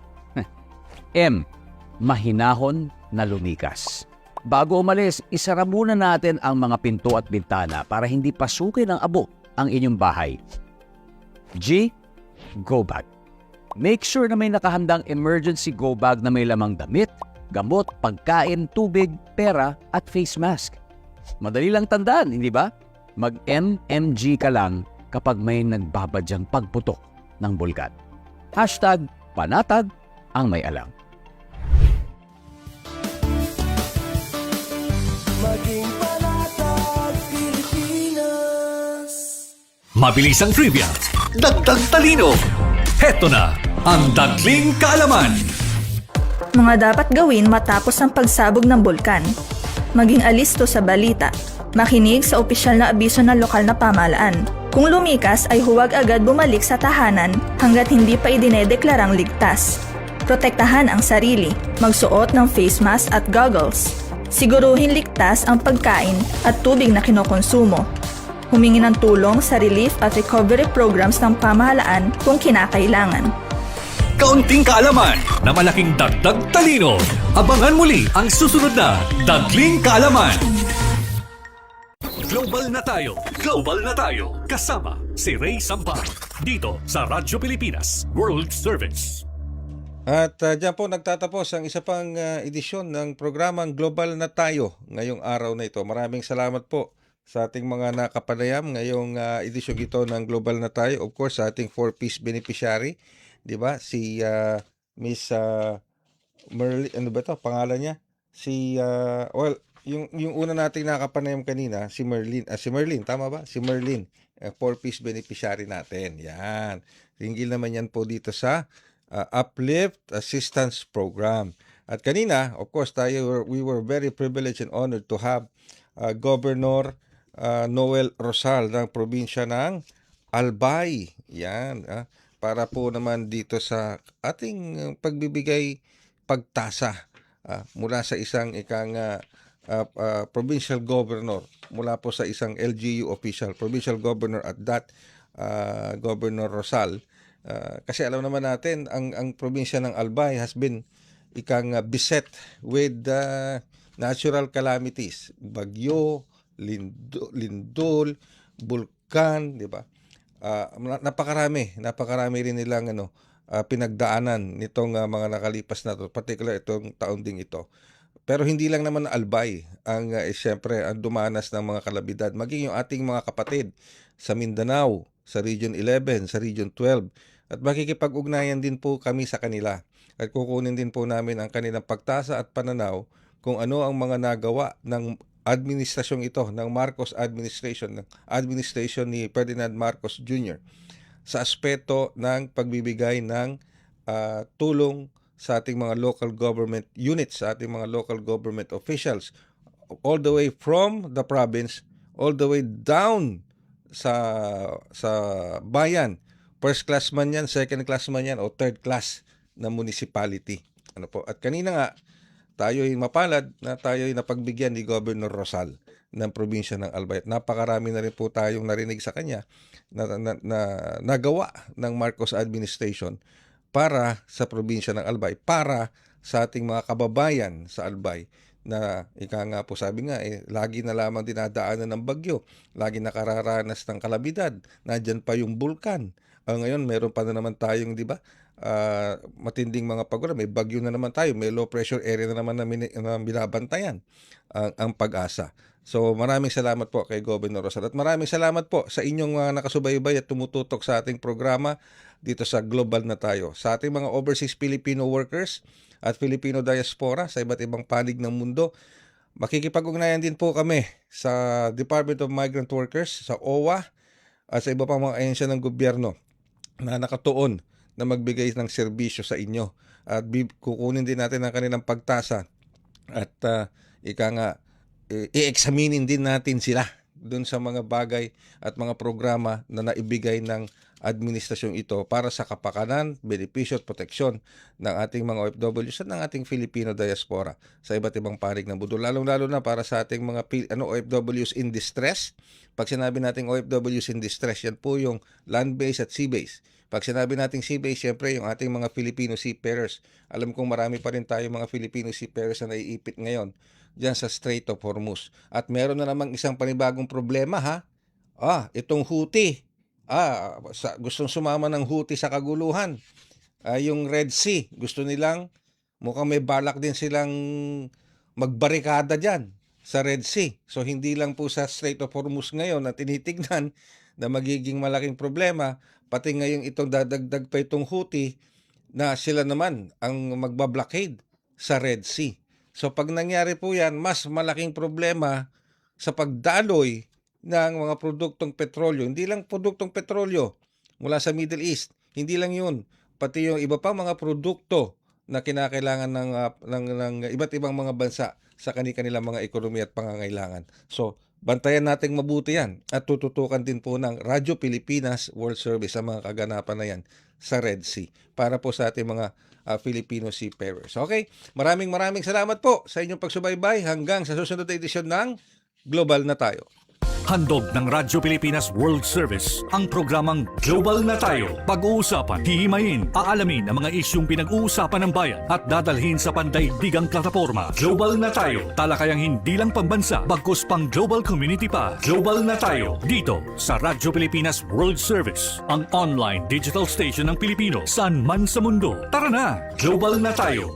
Mahinahon na lumikas. Bago umalis, isara muna natin ang mga pinto at bintana para hindi pasukin ng abo ang inyong bahay. G, go back. Make sure na may nakahandang emergency go bag na may lamang damit, gamot, pagkain, tubig, pera at face mask. Madali lang tandaan, hindi ba? Mag-MMG ka lang kapag may nagbabadyang pagputok ng bulkan. #panatag ang may alam. Mabilis ang trivia, dagdag talino. Heto na ang Dagling Kaalaman. Mga dapat gawin matapos ang pagsabog ng bulkan. Maging alisto sa balita. Makinig sa opisyal na abiso ng lokal na pamahalaan. Kung lumikas ay huwag agad bumalik sa tahanan hanggat hindi pa idinedeklarang ligtas. Protektahan ang sarili. Magsuot ng face mask at goggles. Siguruhin ligtas ang pagkain at tubig na kinokonsumo. Humingi ng tulong sa relief at recovery programs ng pamahalaan kung kinakailangan. Kaunting kaalaman na malaking dagdag talino. Abangan muli ang susunod na Dagling Kaalaman. Global na tayo. Global na tayo. Kasama si Ray Sampar. Dito sa Radyo Pilipinas World Service. At dyan po nagtatapos ang isa pang edisyon ng programang Global na Tayo ngayong araw na ito. Maraming salamat po sa ating mga nakapanayam ngayong edisyon ito ng Global na Tayo. Of course, sa ating 4-piece beneficiary, di ba? Si Miss Merlin, ano ba ito? Pangalan niya? Yung una nating nakapanayam kanina, si Merlin, tama ba? Si Merlin, 4-piece beneficiary natin. Yan. Ringgil naman yan po dito sa Uplift Assistance Program. At kanina, of course, we were very privileged and honored to have Governor Noel Rosal ng probinsya ng Albay. Yan. Para po naman dito sa ating pagbibigay pagtasa mula sa isang provincial governor, mula po sa isang LGU official, provincial governor at that, Governor Rosal. Kasi alam naman natin, ang probinsya ng Albay has been beset with natural calamities, bagyo, lindol, bulkan, di ba? Napakarami rin nilang pinagdaanan nitong mga nakalipas na to, particular itong taon ding ito. Pero hindi lang naman Albay ang siyempre ang dumanas ng mga kalabidad, maging yung ating mga kapatid sa Mindanao, sa Region 11, sa Region 12. At makikipag-ugnayan din po kami sa kanila. At kukunin din po namin ang kanilang pagtasa at pananaw kung ano ang mga nagawa ng administrasyong ito, ng Marcos administration ni Ferdinand Marcos Jr. sa aspeto ng pagbibigay ng tulong sa ating mga local government units, sa ating mga local government officials, all the way from the province, all the way down sa bayan. First class man yan, second class man yan, o third class na municipality. At kanina nga, tayo'y mapalad na tayo'y napagbigyan ni Governor Rosal ng probinsya ng Albay. Napakarami na rin po tayong narinig sa kanya na nagawa ng Marcos administration para sa probinsya ng Albay, para sa ating mga kababayan sa Albay na nga po sabi nga, lagi na lamang dinadaanan ng bagyo, lagi nakararanas ng kalabidad, nandyan pa yung bulkan. Ngayon, meron pa na naman tayong, di ba, matinding mga pagulan. May bagyo na naman tayo, may low pressure area na naman na binabantayan ang Pag-asa. So maraming salamat po kay Governor Rosal at maraming salamat po sa inyong mga nakasubaybay at tumututok sa ating programa dito sa Global na Tayo. Sa ating mga overseas Filipino workers at Filipino diaspora sa iba't ibang panig ng mundo, makikipag-ugnayan din po kami sa Department of Migrant Workers, sa OWA at sa iba pang mga ahensya ng gobyerno na nakatuon na magbigay ng serbisyo sa inyo. At kukunin din natin ang kanilang pagtasa at i-examinin din natin sila dun sa mga bagay at mga programa na naibigay ng administrasyong ito para sa kapakanan, benepisyo at proteksyon ng ating mga OFWs at ng ating Filipino diaspora sa iba't ibang panig ng mundo. Lalong-lalo na para sa ating mga OFWs in distress. Pag sinabi nating OFWs in distress, yan po yung land-based at sea-based. Pag sinabi nating sea-based, syempre yung ating mga Filipino seafarers. Alam kong marami pa rin tayo mga Filipino seafarers na naiipit ngayon diyan sa Strait of Hormuz. At meron na namang isang panibagong problema itong Houthi. Gustong sumama ng Houthi sa kaguluhan. yung Red Sea. Gusto nilang, mukhang may balak din silang magbarikada dyan sa Red Sea. So hindi lang po sa Strait of Hormuz ngayon na tinitignan na magiging malaking problema, pati ngayong itong dadagdag pa itong Houthi na sila naman ang magbablockade sa Red Sea. So pag nangyari po yan, mas malaking problema sa pagdaloy ng mga produktong petrolyo. Hindi lang produktong petrolyo mula sa Middle East. Hindi lang yun. Pati yung iba pa mga produkto na kinakailangan ng iba't ibang mga bansa sa kanilang mga ekonomiya at pangangailangan. So, bantayan nating mabuti yan at tututukan din po ng Radyo Pilipinas World Service ang mga kaganapan na yan sa Red Sea para po sa ating mga Filipino seafarers. Okay? Maraming salamat po sa inyong pagsubaybay hanggang sa susunod na edisyon ng Global na Tayo. Handog ng Radyo Pilipinas World Service ang programang Global na Tayo. Pag-uusapan, hihimayin, aalamin ang mga isyung pinag-uusapan ng bayan at dadalhin sa pandaigdigang plataforma. Global na Tayo. Talakayang hindi lang pambansa, bagkus pang global community pa. Global na Tayo. Dito sa Radyo Pilipinas World Service, ang online digital station ng Pilipino saan man sa mundo. Tara na! Global na Tayo.